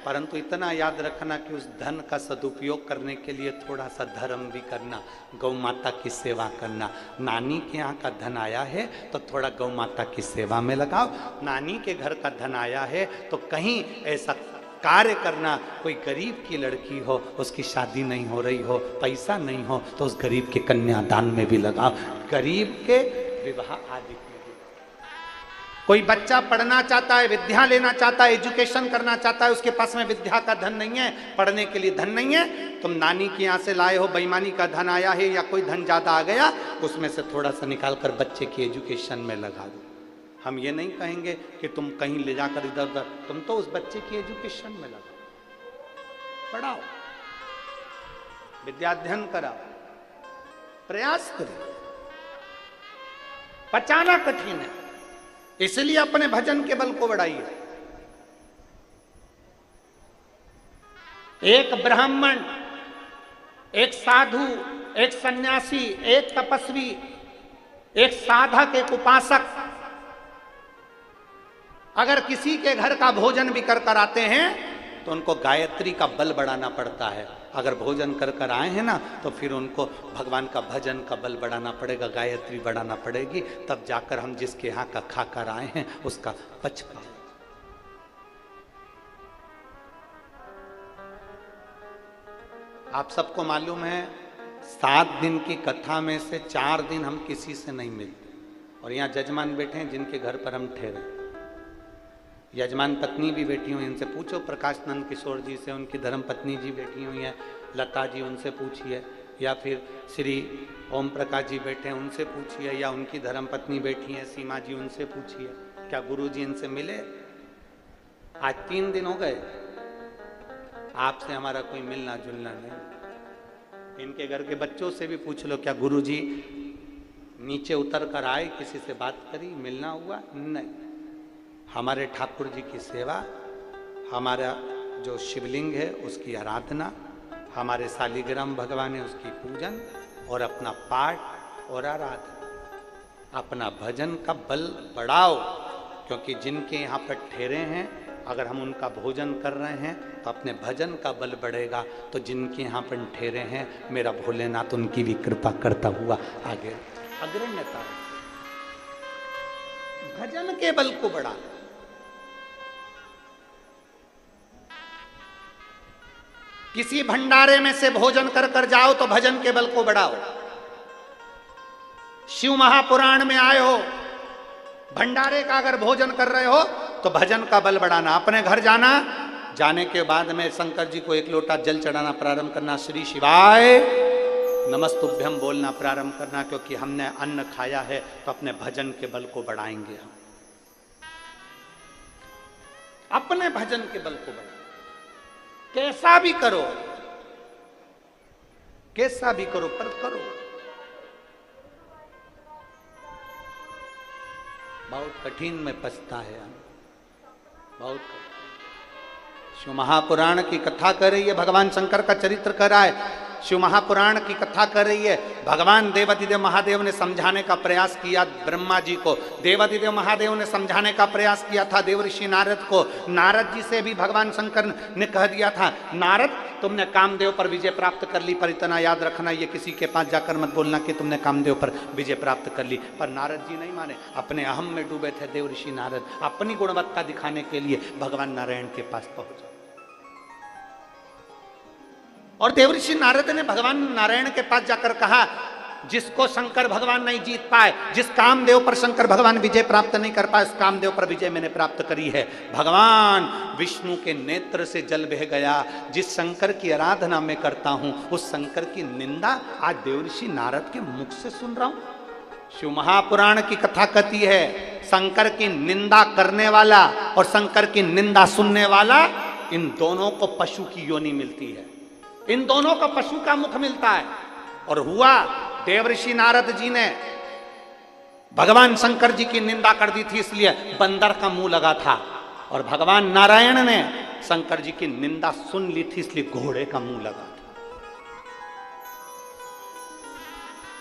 परंतु इतना याद रखना कि उस धन का सदुपयोग करने के लिए थोड़ा सा धर्म भी करना, गौ माता की सेवा करना। नानी के यहाँ का धन आया है तो थोड़ा गौ माता की सेवा में लगाओ। नानी के घर का धन आया है तो कहीं ऐसा कार्य करना, कोई गरीब की लड़की हो, उसकी शादी नहीं हो रही हो, पैसा नहीं हो, तो उस गरीब के कन्यादान में भी लगाओ, गरीब के विवाह आदि। कोई बच्चा पढ़ना चाहता है, विद्या लेना चाहता है, एजुकेशन करना चाहता है, उसके पास में विद्या का धन नहीं है, पढ़ने के लिए धन नहीं है, तुम नानी के यहाँ से लाए हो, बेईमानी का धन आया है या कोई धन ज्यादा आ गया, उसमें से थोड़ा सा निकाल कर बच्चे की एजुकेशन में लगा दो। हम ये नहीं कहेंगे कि तुम कहीं ले जाकर इधर उधर, तुम तो उस बच्चे की एजुकेशन में लगाओ, पढ़ाओ, विद्याध्ययन कराओ, प्रयास करो। पचाना कठिन है, इसलिए अपने भजन के बल को बढ़ाइए। एक ब्राह्मण, एक साधु, एक सन्यासी, एक तपस्वी, एक साधक, एक उपासक अगर किसी के घर का भोजन भी कर आते हैं तो उनको गायत्री का बल बढ़ाना पड़ता है। अगर भोजन कर आए हैं ना तो फिर उनको भगवान का भजन का बल बढ़ाना पड़ेगा, गायत्री बढ़ाना पड़ेगी, तब जाकर हम जिसके यहाँ का खा कर आए हैं उसका पच पाए। आप सबको मालूम है 7 दिन की कथा में से 4 दिन हम किसी से नहीं मिलते, और यहाँ जजमान बैठे हैं जिनके घर पर हम ठहरे, यजमान पत्नी भी बैठी हुई, इनसे पूछो, प्रकाश नंद किशोर जी से, उनकी धर्म पत्नी जी बैठी हुई हैं, लता जी, उनसे पूछिए, या फिर श्री ओम प्रकाश जी बैठे हैं, उनसे पूछिए, या उनकी धर्म पत्नी बैठी हैं सीमा जी, उनसे पूछिए, क्या गुरु जी इनसे मिले? आज 3 दिन हो गए, आपसे हमारा कोई मिलना जुलना नहीं। इनके घर के बच्चों से भी पूछ लो, क्या गुरुजी नीचे उतर कर आए, किसी से बात करी, मिलना हुआ? नहीं। हमारे ठाकुर जी की सेवा, हमारा जो शिवलिंग है उसकी आराधना, हमारे शालिग्राम भगवान है उसकी पूजन, और अपना पाठ और आराधना, अपना भजन का बल बढ़ाओ। क्योंकि जिनके यहाँ पर ठहरे हैं, अगर हम उनका भोजन कर रहे हैं तो अपने भजन का बल बढ़ेगा। तो जिनके यहाँ पर ठहरे हैं, मेरा भोलेनाथ उनकी भी कृपा करता हुआ आगे अग्रण्यता, भजन के बल को बढ़ा। किसी भंडारे में से भोजन कर कर जाओ तो भजन के बल को बढ़ाओ। शिव महापुराण में आए हो, भंडारे का अगर भोजन कर रहे हो तो भजन का बल बढ़ाना। अपने घर जाना, जाने के बाद में शंकर जी को एक लोटा जल चढ़ाना प्रारंभ करना, श्री शिवाय नमस्तुभ्यम बोलना प्रारंभ करना। क्योंकि हमने अन्न खाया है तो अपने भजन के बल को बढ़ाएंगे हम। अपने भजन के बल को बढ़ाओ, कैसा भी करो, कैसा भी करो, पर करो। बहुत कठिन में पछता है हम, बहुत कठिन। शिव महापुराण की कथा कर रही है, भगवान शंकर का चरित्र कर रहा है। शिव महापुराण की कथा कर रही है। भगवान देवाधिदेव महादेव ने समझाने का प्रयास किया ब्रह्मा जी को, देवाधिदेव महादेव ने समझाने का प्रयास किया था देवऋषि नारद को। नारद जी से भी भगवान शंकर ने कह दिया था, नारद तुमने कामदेव पर विजय प्राप्त कर ली, पर इतना याद रखना, ये किसी के पास जाकर मत बोलना कि तुमने कामदेव पर विजय प्राप्त कर ली। पर नारद जी नहीं माने, अपने अहम में डूबे थे देवऋषि नारद। अपनी गुणवत्ता दिखाने के लिए भगवान नारायण के पास पहुंचे, और देवऋषि नारद ने भगवान नारायण के पास जाकर कहा, जिसको शंकर भगवान नहीं जीत पाए, जिस कामदेव पर शंकर भगवान विजय प्राप्त नहीं कर पाए, उस कामदेव पर विजय मैंने प्राप्त करी है। भगवान विष्णु के नेत्र से जल बह गया। जिस शंकर की आराधना मैं करता हूं, उस शंकर की निंदा आज देवऋषि नारद के मुख से सुन रहा हूं। शिव महापुराण की कथा कहती है, शंकर की निंदा करने वाला और शंकर की निंदा सुनने वाला, इन दोनों को पशु की योनि मिलती है, इन दोनों को पशु का मुख मिलता है। और हुआ, देवऋषि नारद जी ने भगवान शंकर जी की निंदा कर दी थी, इसलिए बंदर का मुंह लगा था। और भगवान नारायण ने शंकर जी की निंदा सुन ली थी, इसलिए घोड़े का मुंह लगा था।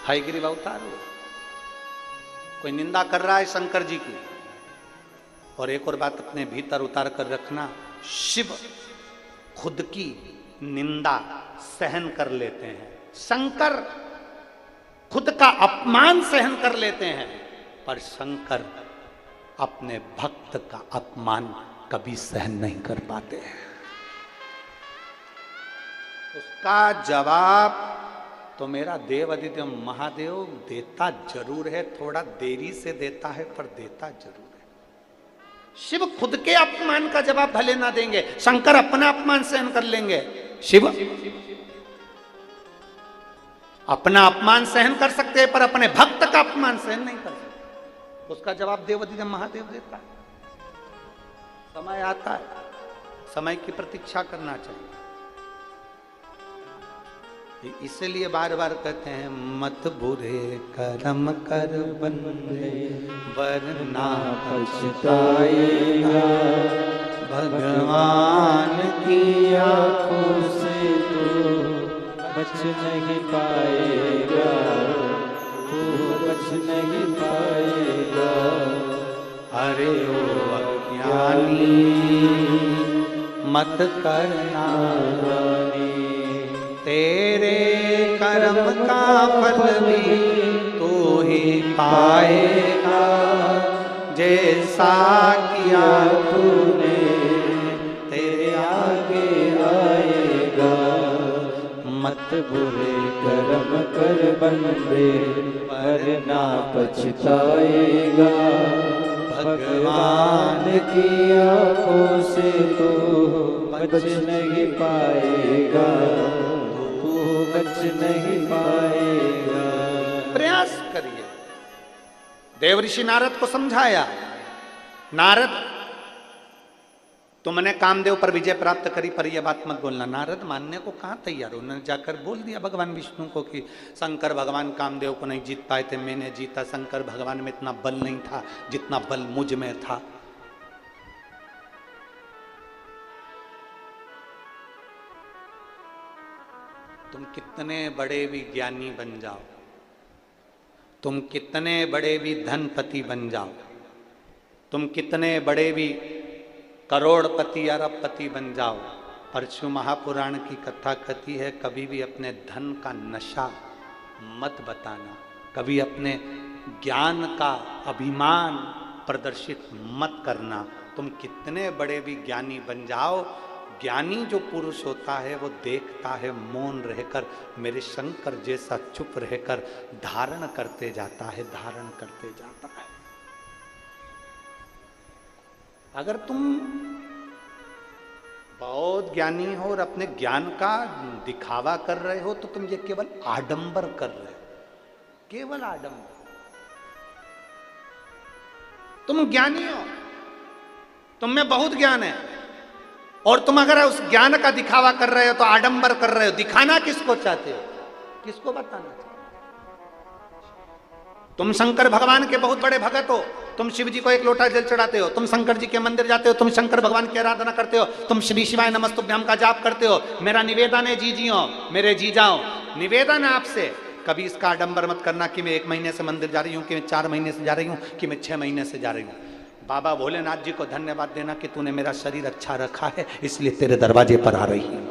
हयग्रीव अवतार हुआ। कोई निंदा कर रहा है शंकर जी की। और एक और बात अपने भीतर उतार कर रखना, शिव खुद की निंदा सहन कर लेते हैं, शंकर खुद का अपमान सहन कर लेते हैं, पर शंकर अपने भक्त का अपमान कभी सहन नहीं कर पाते हैं। उसका जवाब तो मेरा देवाधिदेव महादेव देता जरूर है, थोड़ा देरी से देता है, पर देता जरूर है। शिव खुद के अपमान का जवाब भले ना देंगे, शंकर अपना अपमान सहन कर लेंगे। शिव अपना अपमान सहन कर सकते हैं, पर अपने भक्त का अपमान सहन नहीं कर सकते। उसका जवाब देवाधिदेव महादेव देता है। समय आता है, समय की प्रतीक्षा करना चाहिए। इसलिए बार बार कहते हैं, मत बुरे कर्म कर बंदे वरना पछताएगा, भगवान की आंखों से तो बच नहीं पाएगा, तू बच नहीं पाएगा। अरे ओ अज्ञानी मत करना, तेरे कर्म का फल भी तू ही पाएगा, जैसा किया तूने तेरे आगे आएगा। मत बुरे कर्म कर बंदे वरना पछताएगा, भगवान की आंखों से तो बच नहीं पाएगा, तू बच नहीं पाएगा। प्रयास करिए। देवऋषि नारद को समझाया, नारद तुमने कामदेव पर विजय प्राप्त करी पर यह बात मत बोलना। नारद मानने को कहाँ तैयार हो, उन्होंने जाकर बोल दिया भगवान विष्णु को कि शंकर भगवान कामदेव को नहीं जीत पाए थे, मैंने जीता। शंकर भगवान में इतना बल नहीं था जितना बल मुझ में था। तुम कितने बड़े भी ज्ञानी बन जाओ, तुम कितने बड़े भी धनपति बन जाओ, तुम कितने बड़े भी करोड़पति अरबपति बन जाओ, परशु महापुराण की कथा कहती है कभी भी अपने धन का नशा मत बताना, कभी अपने ज्ञान का अभिमान प्रदर्शित मत करना। तुम कितने बड़े भी ज्ञानी बन जाओ, ज्ञानी जो पुरुष होता है वो देखता है मौन रहकर, मेरे शंकर जैसा चुप रहकर धारण करते जाता है, धारण करते जाता है। अगर तुम बहुत ज्ञानी हो और अपने ज्ञान का दिखावा कर रहे हो तो तुम ये केवल आडंबर कर रहे हो, केवल आडंबर। तुम ज्ञानी हो, तुम में बहुत ज्ञान है, और तुम अगर उस ज्ञान का दिखावा कर रहे हो तो आडंबर कर रहे हो। दिखाना किसको चाहते हो, किसको बताना चाहते हो? तुम शंकर भगवान के बहुत बड़े भगत हो, तुम शिव जी को एक लोटा जल चढ़ाते हो, तुम शंकर जी के मंदिर जाते हो, तुम शंकर भगवान की आराधना करते हो, तुम श्री शिवाय नमस्तुभ्यम का जाप करते हो। मेरा निवेदन है जीजियों, मेरे जीजाओ, निवेदन है आपसे, कभी इसका आडंबर मत करना कि मैं 1 महीने से मंदिर जा रही हूँ, कि मैं 4 महीने से जा रही हूँ, कि मैं 6 महीने से जा रही हूँ। बाबा भोलेनाथ जी को धन्यवाद देना कि तूने मेरा शरीर अच्छा रखा है, इसलिए तेरे दरवाजे पर आ रही है।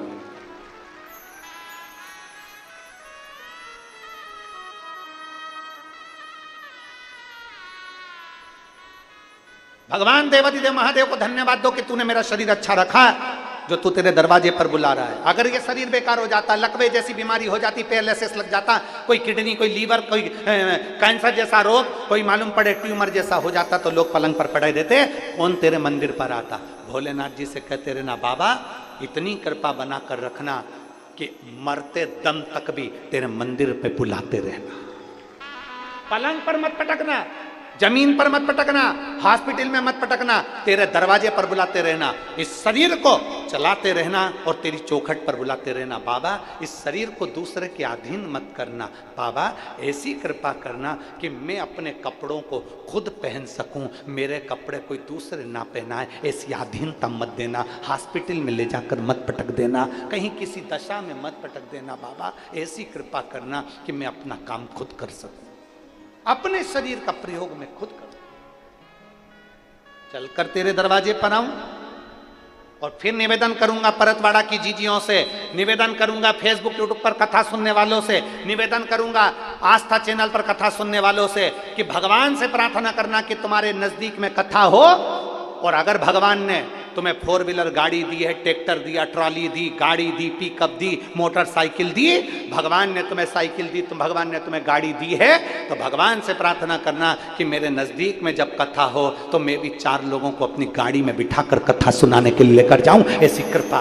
भगवान देवादिदेव महादेव को धन्यवाद दो कि तूने मेरा शरीर अच्छा रखा है, जो तू तेरे दरवाजे पर बुला रहा है। अगर ये शरीर बेकार हो जाता, लकवे जैसी बीमारी हो जाती, पैरालिसिस लग जाता, कोई किडनी, कोई लीवर, कोई कैंसर जैसा रोग, कोई मालूम पड़े ट्यूमर जैसा हो जाता, तो लोग पलंग पर पड़े देते, कौन तेरे मंदिर पर आता। भोलेनाथ जी से कहते रहना, बाबा इतनी कृपा बना कर रखना कि मरते दम तक भी तेरे मंदिर पे बुलाते रहना। पलंग पर मत पटकना, जमीन पर मत पटकना, हॉस्पिटल में मत पटकना, तेरे दरवाजे पर बुलाते रहना। इस शरीर को चलाते रहना और तेरी चौखट पर बुलाते रहना। बाबा इस शरीर को दूसरे के अधीन मत करना, बाबा ऐसी कृपा करना कि मैं अपने कपड़ों को खुद पहन सकूं, मेरे कपड़े कोई दूसरे ना पहनाए, ऐसी अधीनता मत देना। हॉस्पिटल में ले जाकर मत पटक देना, कहीं किसी दशा में मत पटक देना। बाबा ऐसी कृपा करना कि मैं अपना काम खुद कर सकूं, अपने शरीर का प्रयोग मैं खुद करूं। चलकर तेरे दरवाजे पर आऊं और फिर निवेदन करूंगा परतवाड़ा की जीजियों से, निवेदन करूंगा फेसबुक यूट्यूब पर कथा सुनने वालों से, निवेदन करूंगा आस्था चैनल पर कथा सुनने वालों से कि भगवान से प्रार्थना करना कि तुम्हारे नजदीक में कथा हो। और अगर भगवान ने तुम्हें 4 व्हीलर गाड़ी दी है, ट्रैक्टर दिया, ट्रॉली दी, गाड़ी दी, पिकअप दी, मोटरसाइकिल दी, भगवान ने तुम्हें साइकिल दी, तुम भगवान ने तुम्हें गाड़ी दी है, तो भगवान से प्रार्थना करना कि मेरे नजदीक में जब कथा हो तो मैं भी 4 लोगों को अपनी गाड़ी में बिठाकर कथा सुनाने के लिए लेकर जाऊं। ऐसी कृपा,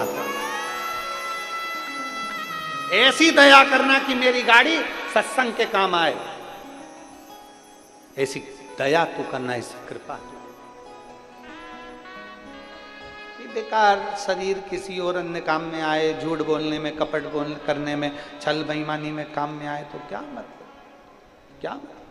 ऐसी दया करना कि मेरी गाड़ी सत्संग के काम आए, ऐसी दया तो करना, ऐसी कृपा। बेकार शरीर किसी और अन्य काम में आए, झूठ बोलने में, कपट बोल करने में, छल बेईमानी में काम में आए तो क्या मतलब, क्या मतलब?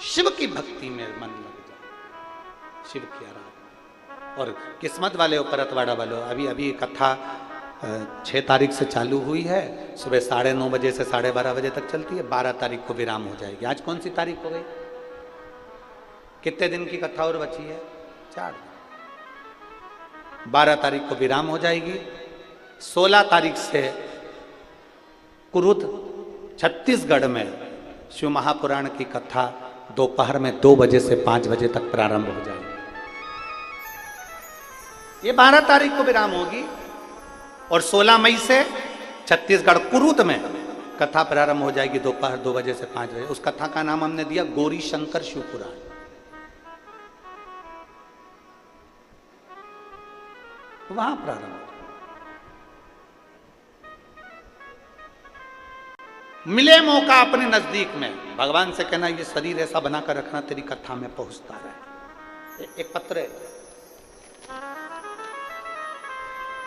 शिव की भक्ति में मन लग जाए, शिव की आराधना। और किस्मत वाले हो, परतवाड़ा वालों, अभी अभी कथा 6 तारीख से चालू हुई है, सुबह 9:30 बजे से 12:30 बजे तक चलती है, 12 तारीख को विराम हो जाएगी। आज कौन सी तारीख हो गई? कितने दिन की कथा और बची है? 4 दिन। 12 तारीख को विराम हो जाएगी। 16 तारीख से कुरुद छत्तीसगढ़ में शिव महापुराण की कथा दोपहर में 2 बजे से 5 बजे तक प्रारंभ हो जाएगी। ये 12 तारीख को विराम होगी और 16 मई से छत्तीसगढ़ कुरुद में कथा प्रारंभ हो जाएगी दोपहर 2 बजे से 5 बजे। उस कथा का नाम हमने दिया गौरी शंकर शिवपुराण। वहां प्रारंभ। मिले मौका अपने नजदीक में भगवान से कहना ये शरीर ऐसा बनाकर रखना तेरी कथा में पहुंचता रहे। एक पत्र है,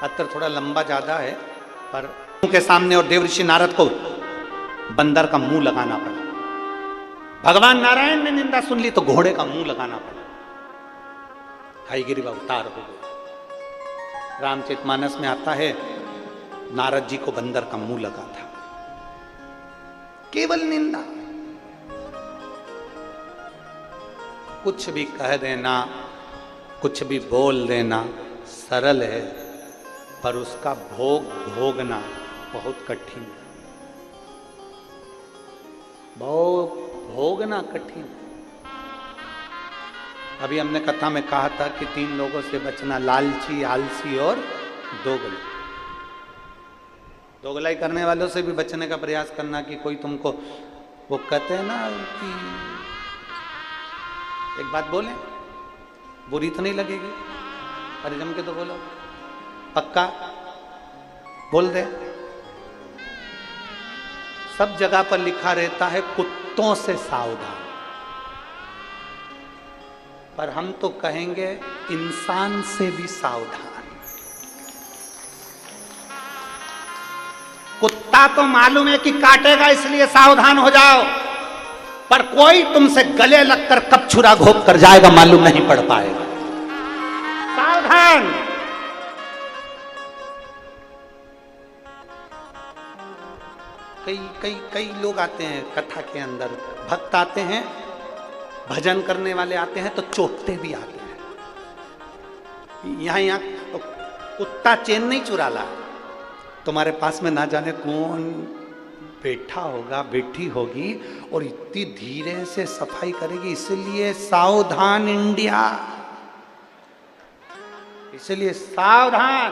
पत्र थोड़ा लंबा ज्यादा है पर के सामने और देवऋषि नारद को बंदर का मुंह लगाना पड़ा। भगवान नारायण ने निंदा सुन ली तो घोड़े का मुंह लगाना पड़ा। हयग्रीव अवतार हो गए। रामचरितमानस में आता है नारद जी को बंदर का मुंह लगा था। केवल निंदा, कुछ भी कह देना, कुछ भी बोल देना सरल है, पर उसका भोगना बहुत कठिन है। भोगना कठिन। अभी हमने कथा में कहा था कि 3 लोगों से बचना, लालची, आलसी और दोगला। दोगलाई करने वालों से भी बचने का प्रयास करना कि कोई तुमको, वो कहते हैं ना कि एक बात बोले बुरी तो नहीं लगेगी, अरे जम के तो बोलो, पक्का बोल दे। सब जगह पर लिखा रहता है कुत्तों से सावधान, पर हम तो कहेंगे इंसान से भी सावधान। कुत्ता तो मालूम है कि काटेगा इसलिए सावधान हो जाओ, पर कोई तुमसे गले लगकर कब छुरा घोंप कर जाएगा मालूम नहीं पड़ पाएगा। सावधान। कई लोग आते हैं कथा के अंदर, भक्त आते हैं, भजन करने वाले आते हैं तो चोटते भी आते हैं। यहाँ कुत्ता चैन नहीं चुरा ला, तुम्हारे पास में ना जाने कौन बैठा होगा, बैठी होगी और इतनी धीरे से सफाई करेगी। इसलिए सावधान इंडिया, इसलिए सावधान।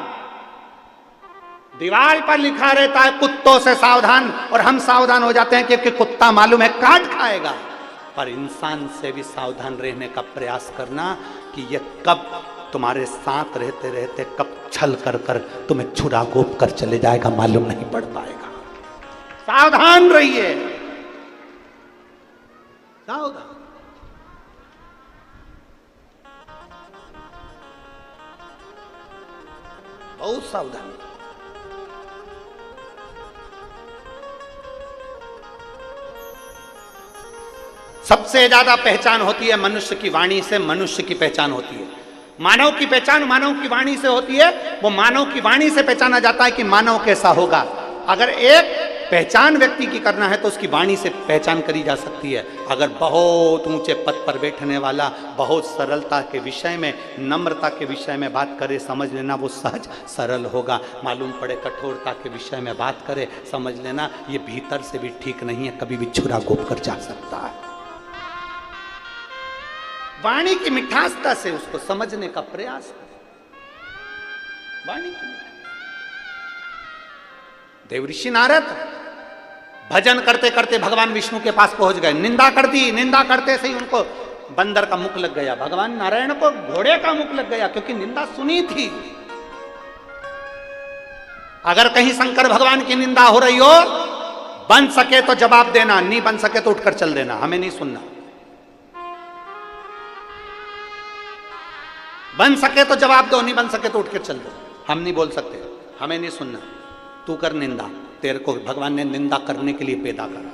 दीवार पर लिखा रहता है कुत्तों से सावधान, और हम सावधान हो जाते हैं क्योंकि कुत्ता मालूम है काट खाएगा। पर इंसान से भी सावधान रहने का प्रयास करना कि ये कब तुम्हारे साथ रहते रहते कब छल कर कर तुम्हें छुरा घोंप कर चले जाएगा मालूम नहीं पड़ पाएगा। सावधान रहिए, सावधान। बहुत सावधान। सबसे ज्यादा पहचान होती है मनुष्य की वाणी से, मनुष्य की पहचान होती है। मानव की पहचान मानव की वाणी से होती है। वो मानव की वाणी से पहचाना जाता है कि मानव कैसा होगा। अगर एक पहचान व्यक्ति की करना है तो उसकी वाणी से पहचान करी जा सकती है। अगर बहुत ऊंचे पद पर बैठने वाला बहुत सरलता के विषय में, नम्रता के विषय में बात करे, समझ लेना वो सहज सरल होगा। मालूम पड़े कठोरता के विषय में बात करे, समझ लेना ये भीतर से भी ठीक नहीं है, कभी भी छुरा घोंप कर जा सकता है। वाणी की मिठासता से उसको समझने का प्रयास करें। वाणी की देवऋषि नारद भजन करते करते भगवान विष्णु के पास पहुंच गए। निंदा कर दी, निंदा करते से ही उनको बंदर का मुख लग गया। भगवान नारायण को घोड़े का मुख लग गया क्योंकि निंदा सुनी थी। अगर कहीं शंकर भगवान की निंदा हो रही हो, बन सके तो जवाब देना, नहीं बन सके तो उठकर चल देना, हमें नहीं सुनना। बन सके तो जवाब दो, नहीं बन सके तो उठ के चल दो, हम नहीं बोल सकते, हमें नहीं सुनना। तू कर निंदा, तेरे को भगवान ने निंदा करने के लिए पैदा करा।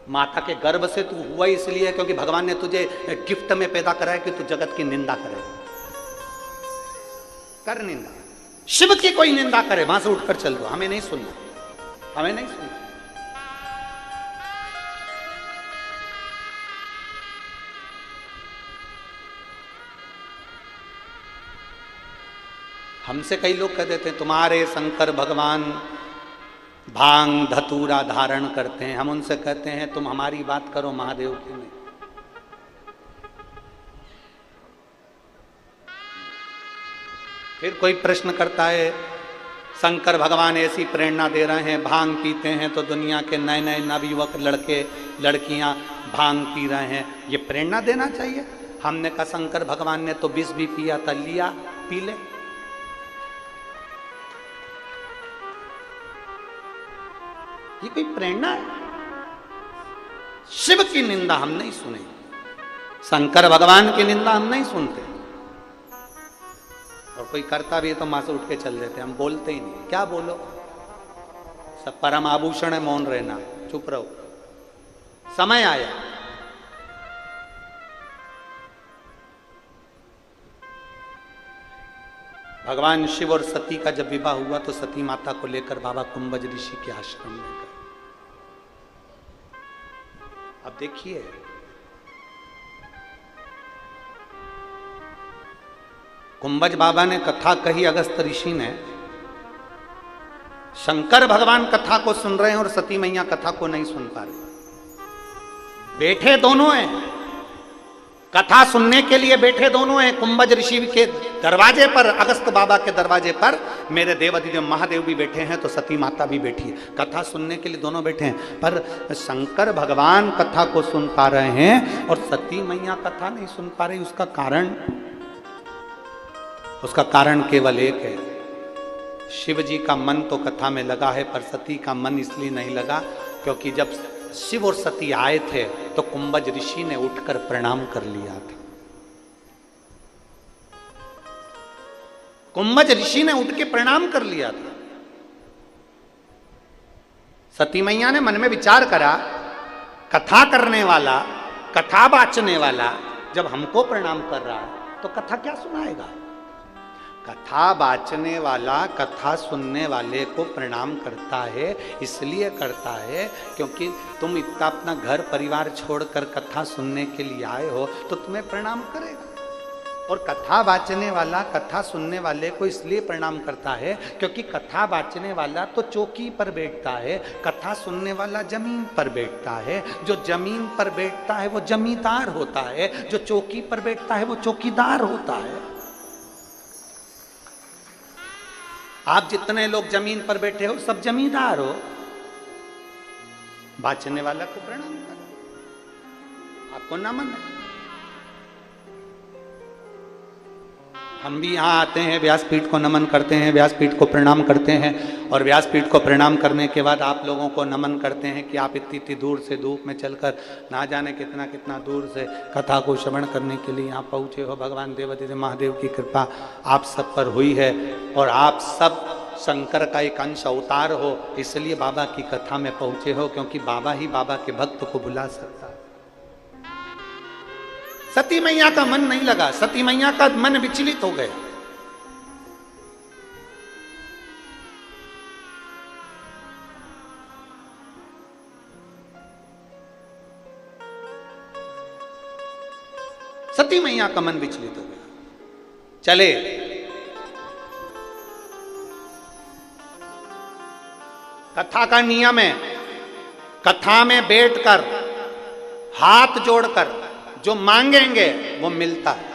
माता के गर्भ से तू हुआ इसलिए क्योंकि भगवान ने तुझे गिफ्ट में पैदा करा है कि तू जगत की निंदा करे। कर निंदा। शिव की कोई निंदा करे वहां से उठकर चल दो, हमें नहीं सुनना, हमें नहीं सुनना। हमसे कई लोग कह देते हैं तुम्हारे शंकर भगवान भांग धतूरा धारण करते हैं। हम उनसे कहते हैं तुम हमारी बात करो, महादेव की नहीं। फिर कोई प्रश्न करता है शंकर भगवान ऐसी प्रेरणा दे रहे हैं, भांग पीते हैं तो दुनिया के नए नए नवयुवक लड़के लड़कियां भांग पी रहे हैं, ये प्रेरणा देना चाहिए। हमने कहा शंकर भगवान ने तो विष भी पिया था, लिया पी ले। ये कोई प्रेरणा है? शिव की निंदा हम नहीं सुने, शंकर भगवान की निंदा हम नहीं सुनते, और कोई करता भी है तो मां से उठ के चल देते, हम बोलते ही नहीं। क्या बोलो, सब परम आभूषण है मौन रहना, चुप रहो। समय आया, भगवान शिव और सती का जब विवाह हुआ तो सती माता को लेकर बाबा कुंभज ऋषि के आश्रम में गए। अब देखिए, कुंभज बाबा ने कथा कही, अगस्त ऋषि ने, शंकर भगवान कथा को सुन रहे हैं और सती मैया कथा को नहीं सुन पा रहे। बैठे दोनों हैं, कथा सुनने के लिए बैठे दोनों हैं। कुंभज ऋषि के दरवाजे पर, अगस्त बाबा के दरवाजे पर मेरे देवाधिदेव महादेव भी बैठे हैं, तो सती माता भी बैठी है, कथा सुनने के लिए दोनों बैठे हैं। पर शंकर भगवान कथा को सुन पा रहे हैं और सती मैया कथा नहीं सुन पा रही। उसका कारण केवल एक है, शिव जी का मन तो कथा में लगा है, पर सती का मन इसलिए नहीं लगा क्योंकि जब शिव और सती आए थे तो कुंभज ऋषि ने उठकर प्रणाम कर लिया था। कुंभज ऋषि ने उठ के प्रणाम कर लिया था। सती मैया ने मन में विचार करा, कथा करने वाला, कथा बाचने वाला जब हमको प्रणाम कर रहा है तो कथा क्या सुनाएगा। कथा बाचने वाला कथा सुनने वाले को प्रणाम करता है, इसलिए करता है क्योंकि तुम इतना अपना घर परिवार छोड़कर कथा सुनने के लिए आए हो तो तुम्हें प्रणाम करेगा। और कथा बाचने वाला कथा सुनने वाले को इसलिए प्रणाम करता है क्योंकि कथा बाचने वाला तो चौकी पर बैठता है, कथा सुनने वाला जमीन पर बैठता है। जो जमीन पर बैठता है वो जमींदार होता है, जो चौकी पर बैठता है वो चौकीदार होता है। आप जितने लोग जमीन पर बैठे हो सब जमींदार हो। बाचने वाला को प्रणाम करो, आपको नमन है। हम भी यहाँ आते हैं, व्यासपीठ को नमन करते हैं, व्यासपीठ को प्रणाम करते हैं, और व्यासपीठ को प्रणाम करने के बाद आप लोगों को नमन करते हैं कि आप इतनी इतनी दूर से धूप में चलकर ना जाने कितना कितना दूर से कथा को श्रवण करने के लिए यहाँ पहुँचे हो। भगवान देवाधिदेव महादेव की कृपा आप सब पर हुई है और आप सब शंकर का एक अंश अवतार हो, इसलिए बाबा की कथा में पहुँचे हो, क्योंकि बाबा ही बाबा के भक्त को बुला सकता है। सती मैया का मन नहीं लगा, सती मैया का मन विचलित हो गया। सती मैया का मन विचलित हो गया। चले कथा का नियम है, कथा में बैठकर हाथ जोड़कर जो मांगेंगे वो मिलता है।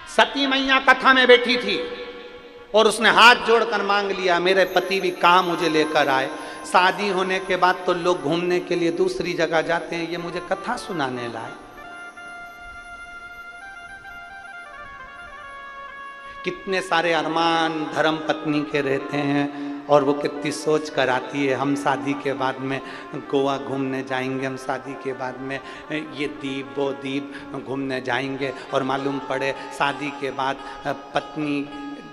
सती मैया कथा में बैठी थी और उसने हाथ जोड़कर मांग लिया, मेरे पति भी कहाँ मुझे लेकर आए। शादी होने के बाद तो लोग घूमने के लिए दूसरी जगह जाते हैं, ये मुझे कथा सुनाने लाए। कितने सारे अरमान धर्म पत्नी के रहते हैं और वो कितनी सोच कर आती है, हम शादी के बाद में गोवा घूमने जाएंगे, हम शादी के बाद में ये द्वीप वो द्वीप घूमने जाएंगे, और मालूम पड़े शादी के बाद पत्नी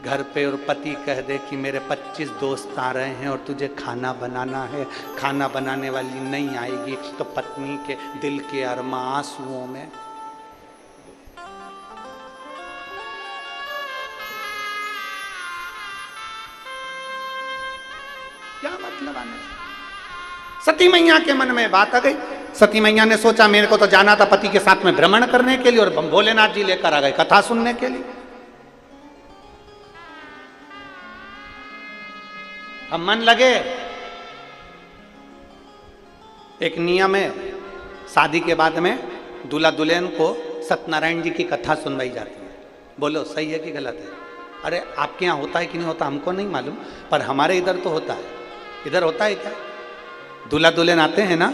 घर पे और पति कह दे कि मेरे 25 दोस्त आ रहे हैं और तुझे खाना बनाना है, खाना बनाने वाली नहीं आएगी, तो पत्नी के दिल के अरमा आंसुओं में। क्या मतलब आने? सती मैया के मन में बात आ गई। सती मैया ने सोचा मेरे को तो जाना था पति के साथ में भ्रमण करने के लिए, और भोलेनाथ जी लेकर आ गए कथा सुनने के लिए। अब मन लगे। एक नियम है, शादी के बाद में दूल्हा दुल्हन को सत्यनारायण जी की कथा सुनवाई जाती है। बोलो सही है कि गलत है? अरे आपके यहाँ होता है कि नहीं होता हमको नहीं मालूम, पर हमारे इधर तो होता है। इधर होता है क्या? दूल्हा दुल्हन आते हैं ना,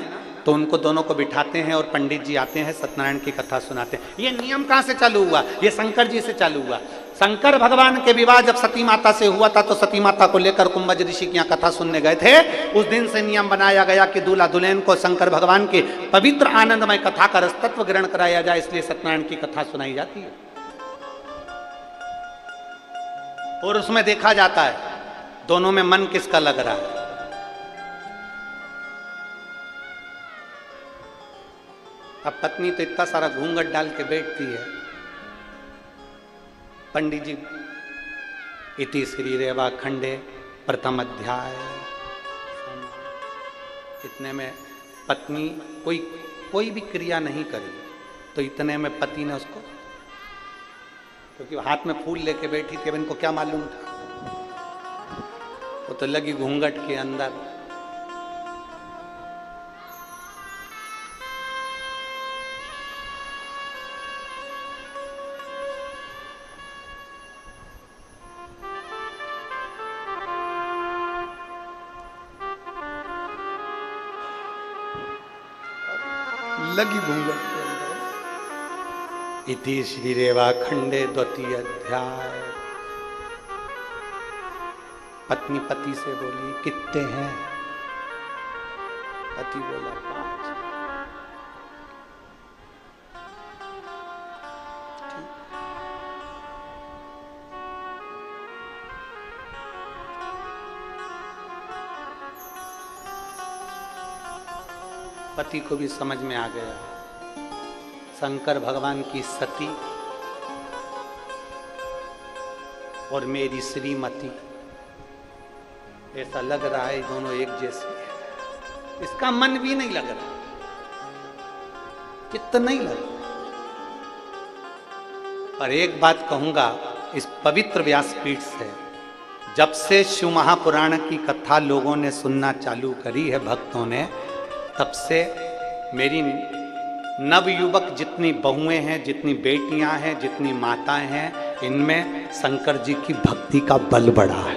तो उनको दोनों को बिठाते हैं और पंडित जी आते हैं, सत्यनारायण की कथा सुनाते हैं। ये नियम कहाँ से चालू हुआ? ये शंकर जी से चालू हुआ। शंकर भगवान के विवाह जब सती माता से हुआ था तो सती माता को लेकर कुंभज ऋषि की यहाँ कथा सुनने गए थे। उस दिन से नियम बनाया गया कि दूल्हा दुल्हन को शंकर भगवान के पवित्र आनंदमय कथा का रसतत्व ग्रहण कराया जाए, इसलिए सत्यनारायण की कथा सुनाई जाती है। और उसमें देखा जाता है दोनों में मन किसका लग रहा है। अब पत्नी तो इतना सारा घूंघट डाल के बैठती है, पंडित जी इति श्री रेवा खंडे प्रथम अध्याय, इतने में पत्नी कोई भी क्रिया नहीं करी, तो इतने में पति ने उसको, क्योंकि हाथ में फूल लेके बैठी थी, अब इनको क्या मालूम था, वो तो लगी घूंघट के अंदर। लगी घूंघट के अंदर। इति श्री रेवा खंडे द्वितीय अध्याय। पत्नी पति से बोली कितने हैं? पति बोला 5। पति को भी समझ में आ गया शंकर भगवान की सती और मेरी श्रीमती, ऐसा लग रहा है दोनों एक जैसे हैं। इसका मन भी नहीं लग रहा, चित्त नहीं लग रहा। पर एक बात कहूंगा इस पवित्र व्यासपीठ से, जब से शिव महापुराण की कथा लोगों ने सुनना चालू करी है भक्तों ने, तब से मेरी नवयुवक जितनी बहुएं हैं, जितनी बेटियां हैं, जितनी माताएं हैं, इनमें शंकर जी की भक्ति का बल बढ़ा है।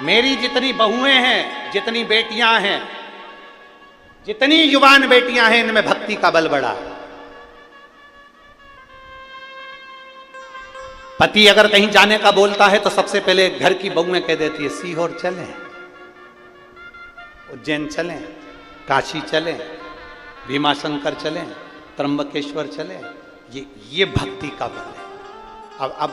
मेरी जितनी बहुएं हैं, जितनी बेटियां हैं, जितनी युवान बेटियां हैं, इनमें भक्ति का बल बढ़ा है। पति अगर कहीं जाने का बोलता है तो सबसे पहले घर की बहुएं कह देती है सीहोर चलें, उज्जैन चलें, काशी चलें, भीमाशंकर चलें, त्र्यंबकेश्वर चलें। ये भक्ति का बल है। अब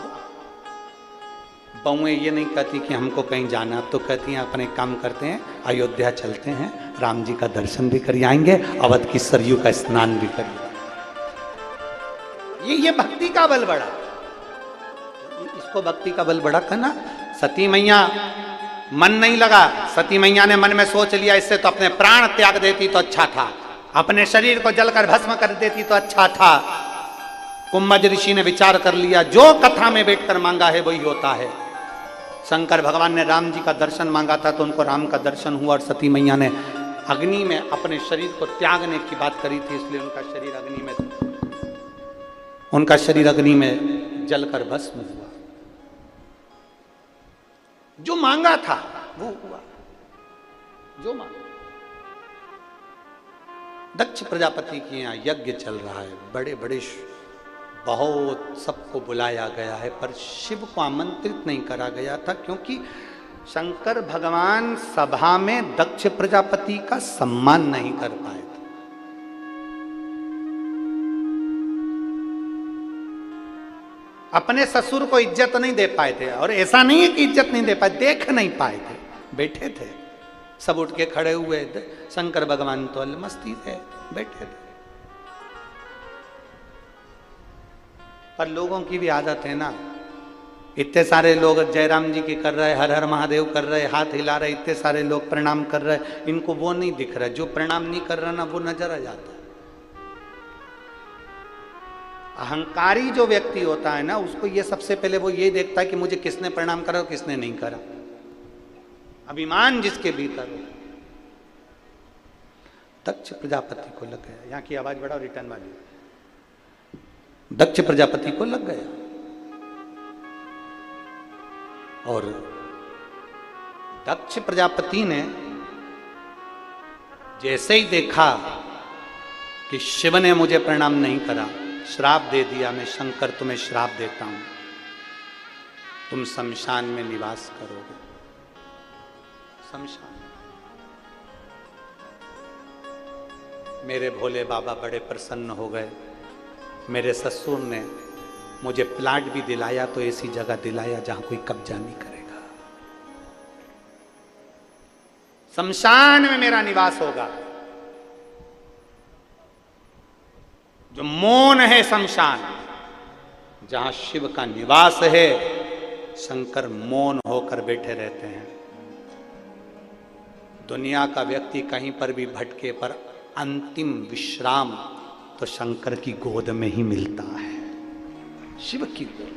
बहुएं ये नहीं कहती कि हमको कहीं जाना, अब तो कहती हैं अपने काम करते हैं, अयोध्या चलते हैं, राम जी का दर्शन भी कर आएंगे, अवध की सरयू का स्नान भी करेंगे। ये भक्ति का बल बढ़ा, इसको भक्ति का बल बढ़ा कहना। सती मैया मन नहीं लगा, सती मैया ने मन में सोच लिया इससे तो अपने प्राण त्याग देती तो अच्छा था, अपने शरीर को जलकर भस्म कर देती तो अच्छा था। कुंभज ऋषि ने विचार कर लिया, जो कथा में बैठकर मांगा है वही होता है। शंकर भगवान ने राम जी का दर्शन मांगा था तो उनको राम का दर्शन हुआ, और सती मैया ने अग्नि में अपने शरीर को त्यागने की बात करी थी, इसलिए उनका शरीर अग्नि में जलकर भस्म हुआ। जो मांगा था वो हुआ, जो मांगा। दक्ष प्रजापति के यहाँ यज्ञ चल रहा है, बड़े बड़े बहुत सबको बुलाया गया है, पर शिव को आमंत्रित नहीं करा गया था, क्योंकि शंकर भगवान सभा में दक्ष प्रजापति का सम्मान नहीं कर पाए थे। अपने ससुर को इज्जत नहीं दे पाए थे, और ऐसा नहीं है कि इज्जत नहीं दे पाए, देख नहीं पाए थे, बैठे थे, सब उठ के खड़े हुए थे। शंकर भगवान तो अलमस्ती थे, बैठे थे। पर लोगों की भी आदत है ना, इतने सारे लोग जयराम जी की कर रहे, हर हर महादेव कर रहे, हाथ हिला रहे, इतने सारे लोग प्रणाम कर रहे, इनको वो नहीं दिख रहा, जो प्रणाम नहीं कर रहा ना वो नजर आ जाता है। अहंकारी जो व्यक्ति होता है ना, उसको ये सबसे पहले वो ये देखता है कि मुझे किसने प्रणाम करा और किसने नहीं करा। अभिमान जिसके भीतर हो। दक्ष प्रजापति को लग गया, यहाँ की आवाज बढ़ाओ, रिटर्न वाली। दक्ष प्रजापति को लग गया, और दक्ष प्रजापति ने जैसे ही देखा कि शिव ने मुझे प्रणाम नहीं करा, श्राप दे दिया, मैं शंकर तुम्हें श्राप देता हूं, तुम शमशान में निवास करोगे। शमशान। मेरे भोले बाबा बड़े प्रसन्न हो गए। मेरे ससुर ने मुझे प्लाट भी दिलाया तो ऐसी जगह दिलाया जहां कोई कब्जा नहीं करेगा। शमशान में मेरा निवास होगा। जो मौन है शमशान, जहां शिव का निवास है, शंकर मौन होकर बैठे रहते हैं। दुनिया का व्यक्ति कहीं पर भी भटके पर अंतिम विश्राम तो शंकर की गोद में ही मिलता है, शिव की गोद।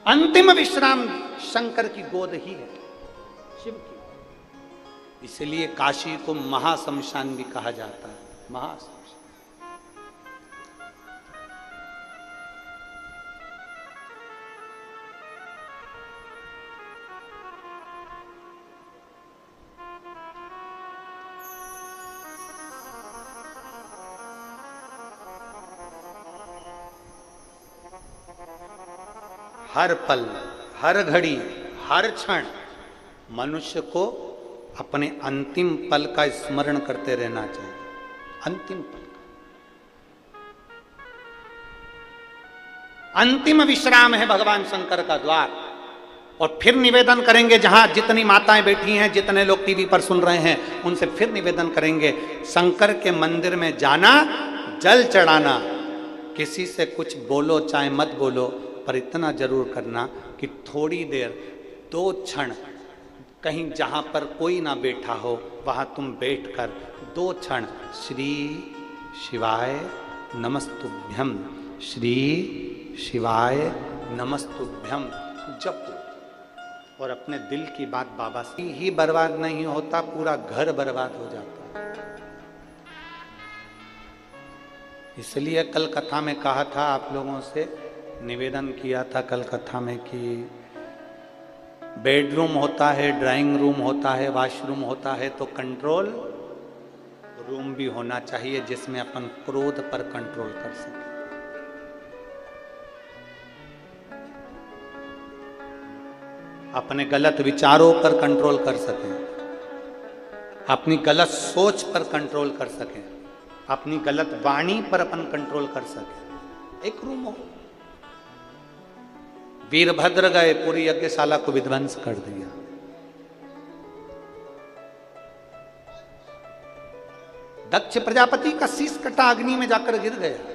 अंतिम विश्राम शंकर की गोद ही है, शिव की। इसलिए काशी को महाशमशान भी कहा जाता है, महाशमशान। हर पल, हर घड़ी, हर क्षण मनुष्य को अपने अंतिम पल का स्मरण करते रहना चाहिए। अंतिम पल का अंतिम विश्राम है भगवान शंकर का द्वार। और फिर निवेदन करेंगे, जहां जितनी माताएं बैठी हैं, जितने लोग टीवी पर सुन रहे हैं, उनसे फिर निवेदन करेंगे, शंकर के मंदिर में जाना, जल चढ़ाना, किसी से कुछ बोलो चाहे मत बोलो, पर इतना जरूर करना कि थोड़ी देर, 2 क्षण, कहीं जहां पर कोई ना बैठा हो वहां तुम बैठकर 2 क्षण श्री शिवाय नमस्तुभ्यम, श्री शिवाय नमस्तुभ्यम जप। और अपने दिल की बात बाबा से ही बर्बाद नहीं होता, पूरा घर बर्बाद हो जाता है। इसलिए कल कथा में कहा था, आप लोगों से निवेदन किया था कल कथा में कि बेडरूम होता है, ड्राइंग रूम होता है, वॉशरूम होता है, तो कंट्रोल रूम भी होना चाहिए जिसमें अपन क्रोध पर कंट्रोल कर सकें। अपने गलत विचारों पर कंट्रोल कर सकें, अपनी गलत सोच पर कंट्रोल कर सकें, अपनी गलत वाणी पर अपन कंट्रोल कर सकें। एक रूम हो। वीरभद्र गए, पूरी यज्ञशाला को विध्वंस कर दिया। दक्ष प्रजापति का शीश कटा अग्नि में जाकर गिर गया।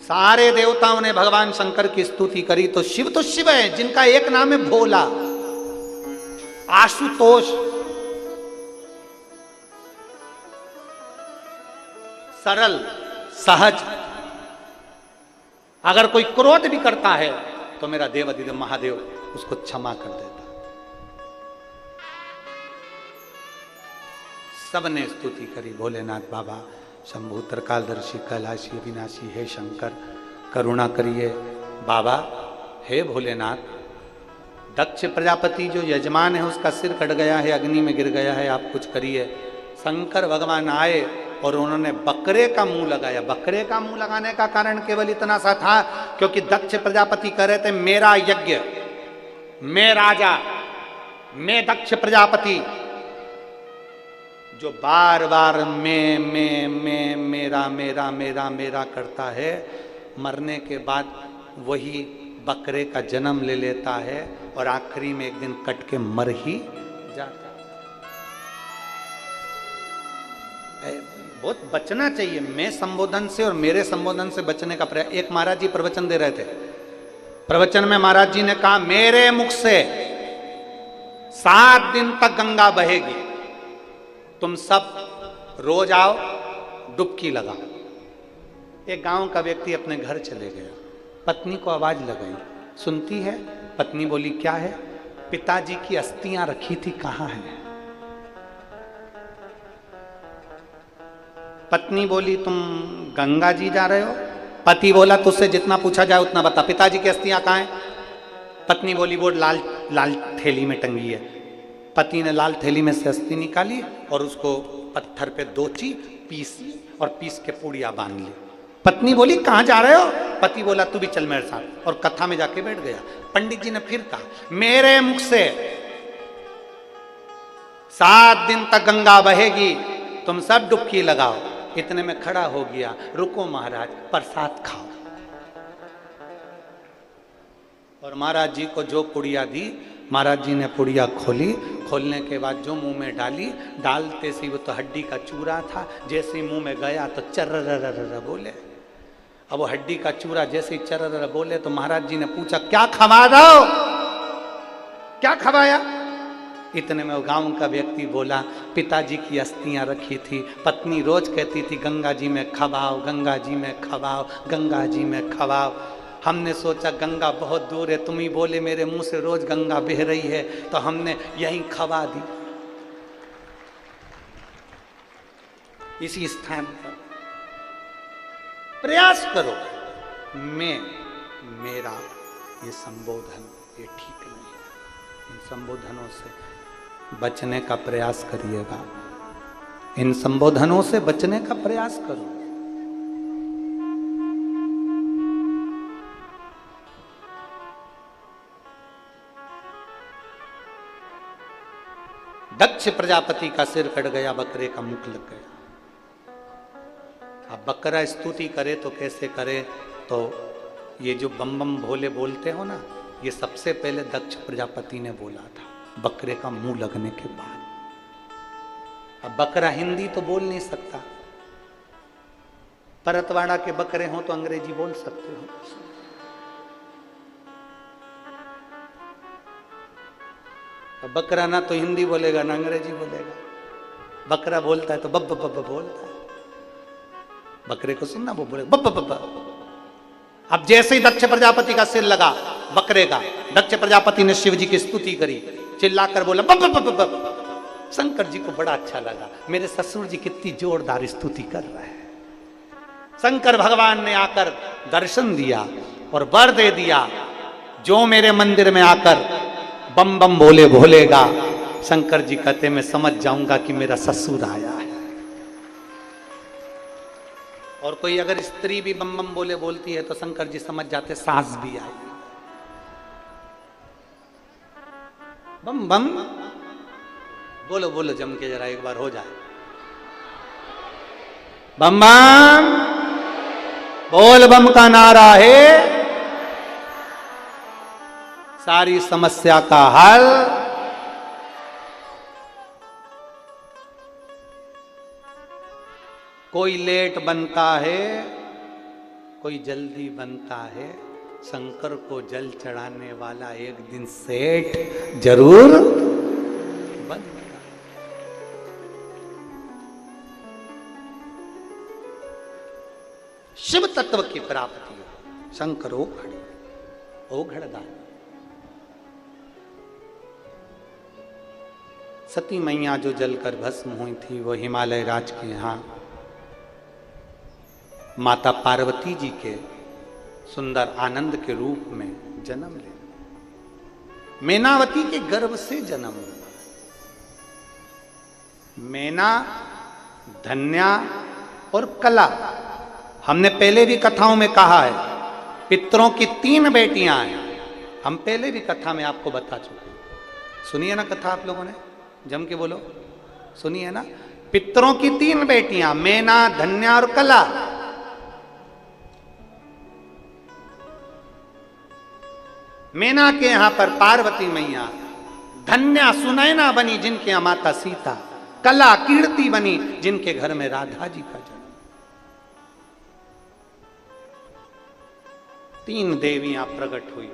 सारे देवताओं ने भगवान शंकर की स्तुति करी, तो शिव है जिनका एक नाम है भोला, आशुतोष, सरल, सहज। अगर कोई क्रोध भी करता है तो मेरा देव अधिदेव महादेव उसको क्षमा कर देता। सबने स्तुति करी, भोलेनाथ बाबा, शंभु त्रिकालदर्शी, कैलाशी, अविनाशी, हे शंकर करुणा करिए। बाबा हे भोलेनाथ, दक्ष प्रजापति जो यजमान है उसका सिर कट गया है, अग्नि में गिर गया है, आप कुछ करिए। शंकर भगवान आए और उन्होंने बकरे का मुंह लगाया। बकरे का मुंह लगाने का कारण केवल इतना सा था क्योंकि दक्ष प्रजापति कह रहे थे, मेरा यज्ञ, मैं राजा, मैं दक्ष प्रजापति, जो बार बार मैं मेरा मेरा मेरा मेरा करता है, मरने के बाद वही बकरे का जन्म ले लेता है और आखिरी में एक दिन कट के मर ही जाता है। बहुत बचना चाहिए मैं संबोधन से और मेरे संबोधन से बचने का प्रयास। एक महाराज जी प्रवचन दे रहे थे, प्रवचन में महाराज जी ने कहा, मेरे मुख से 7 दिन तक गंगा बहेगी, तुम सब रोज आओ, डुबकी लगाओ। एक गांव का व्यक्ति अपने घर चले गया, पत्नी को आवाज लगाई, सुनती है। पत्नी बोली, क्या है? पिताजी की अस्थियां रखी थी, कहां है? पत्नी बोली, तुम गंगा जी जा रहे हो? पति बोला, तुझसे जितना पूछा जाए उतना बता, पिताजी की अस्थियां कहां हैं? पत्नी बोली वो लाल लाल थैली में टंगी है। पति ने लाल थैली में से अस्थि निकाली और उसको पत्थर पे दोची, पीसी और पीस के पूड़िया बांध ली। पत्नी बोली कहाँ जा रहे हो? पति बोला तू भी चल मेरे साथ, और कथा में जाके बैठ गया। पंडित जी ने फिर कहा मेरे मुख से 7 दिन तक गंगा बहेगी, तुम सब डुबकी लगाओ। इतने में खड़ा हो गया, रुको महाराज प्रसाद खाओ। और महाराज जी को जो पुड़िया दी, महाराज जी ने पुड़िया खोली। खोलने के बाद जो मुंह में डाली, डालते से वो तो हड्डी का चूरा था। जैसे ही मुंह में गया तो चर्र बोले। अब वो हड्डी का चूरा जैसे ही चर्र बोले तो महाराज जी ने पूछा क्या खवा दो, क्या खवाया? इतने में वो गांव का व्यक्ति बोला पिताजी की अस्थियां रखी थी, पत्नी रोज कहती थी गंगा जी में खवाओ, गंगा जी में खवाओ, गंगा जी में खवाओ। हमने सोचा गंगा बहुत दूर है, तुम ही बोले मेरे मुंह से रोज गंगा बह रही है, तो हमने यहीं खवा दी इसी स्थान पर। प्रयास करो। मेरा ये संबोधन ये ठीक नहीं है, इन संबोधनों से बचने का प्रयास करिएगा। इन संबोधनों से बचने का प्रयास करो। दक्ष प्रजापति का सिर कट गया, बकरे का मुख लग गया। अब बकरा स्तुति करे तो कैसे करे? तो ये जो बम बम भोले बोलते हो ना, ये सबसे पहले दक्ष प्रजापति ने बोला था, बकरे का मुंह लगने के बाद। अब बकरा हिंदी तो बोल नहीं सकता, परतवाड़ा के बकरे हो तो अंग्रेजी बोल सकते हो। अब बकरा ना तो हिंदी बोलेगा ना अंग्रेजी बोलेगा, बकरा बोलता है तो बब बब बब बोलता है। बकरे को सुनना, वो बोले बब बब बब। अब जैसे ही दक्ष प्रजापति का सिर लगा बकरे का, दक्ष प्रजापति ने शिव जी की स्तुति करी, चिल्लाकर बोला बब बब बब बब। शंकर जी को बड़ा अच्छा लगा, मेरे ससुर जी कितनी जोरदार स्तुति कर रहे हैं। शंकर भगवान ने आकर दर्शन दिया और वर दे दिया, जो मेरे मंदिर में आकर बम बम बोले भोलेगा, शंकर जी कहते मैं समझ जाऊंगा कि मेरा ससुर आया है। और कोई अगर स्त्री भी बम बम बोले बोलती है तो शंकर जी समझ जाते सास भी आई। बम बम बोलो बोलो जम के जरा एक बार हो जाए। बम बम बोल बम का नारा है, सारी समस्या का हल। कोई लेट बनता है, कोई जल्दी बनता है, शंकर को जल चढ़ाने वाला एक दिन सेठ जरूर बनेगा। शिव तत्व की प्राप्ति शंकर ओघड़दान। सती मैया जो जलकर भस्म हुई थी वो हिमालय राज के यहाँ माता पार्वती जी के सुंदर आनंद के रूप में जन्म ले, मैनावती के गर्भ से जन्म हुआ। मैना, धन्या और कला, हमने पहले भी कथाओं में कहा है, पितरों की 3 बेटियां हैं। हम पहले भी कथा में आपको बता चुके हैं, सुनिए ना कथा आप लोगों ने, जम के बोलो, सुनिए ना। पितरों की 3 बेटियां, मैना, धन्या और कला। मैना के यहां पर पार्वती मैया, धन्या सुनैना बनी जिनके यहां माता सीता, कला कीर्ति बनी जिनके घर में राधा जी का जन्म। 3 देवियां प्रकट हुई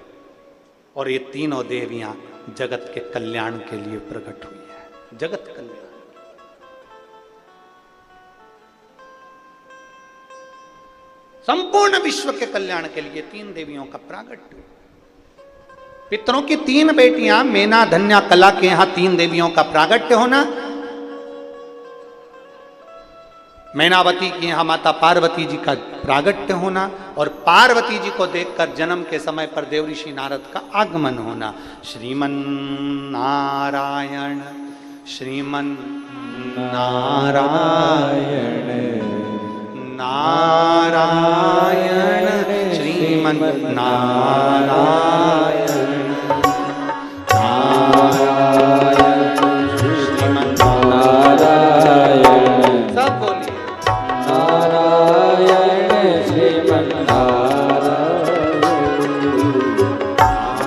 और ये तीनों देवियां जगत के कल्याण के लिए प्रकट हुई है। जगत कल्याण, संपूर्ण विश्व के कल्याण के लिए 3 देवियों का प्रागट्य। पितरों की 3 बेटियां मैना, धन्या, कला के यहां 3 देवियों का प्रागट्य होना, मैनावती की यहाँ माता पार्वती जी का प्रागट्य होना और पार्वती जी को देखकर जन्म के समय पर देवऋषि नारद का आगमन होना। श्रीमन नारायण श्रीमन नारायण नारायण श्रीमन नारायण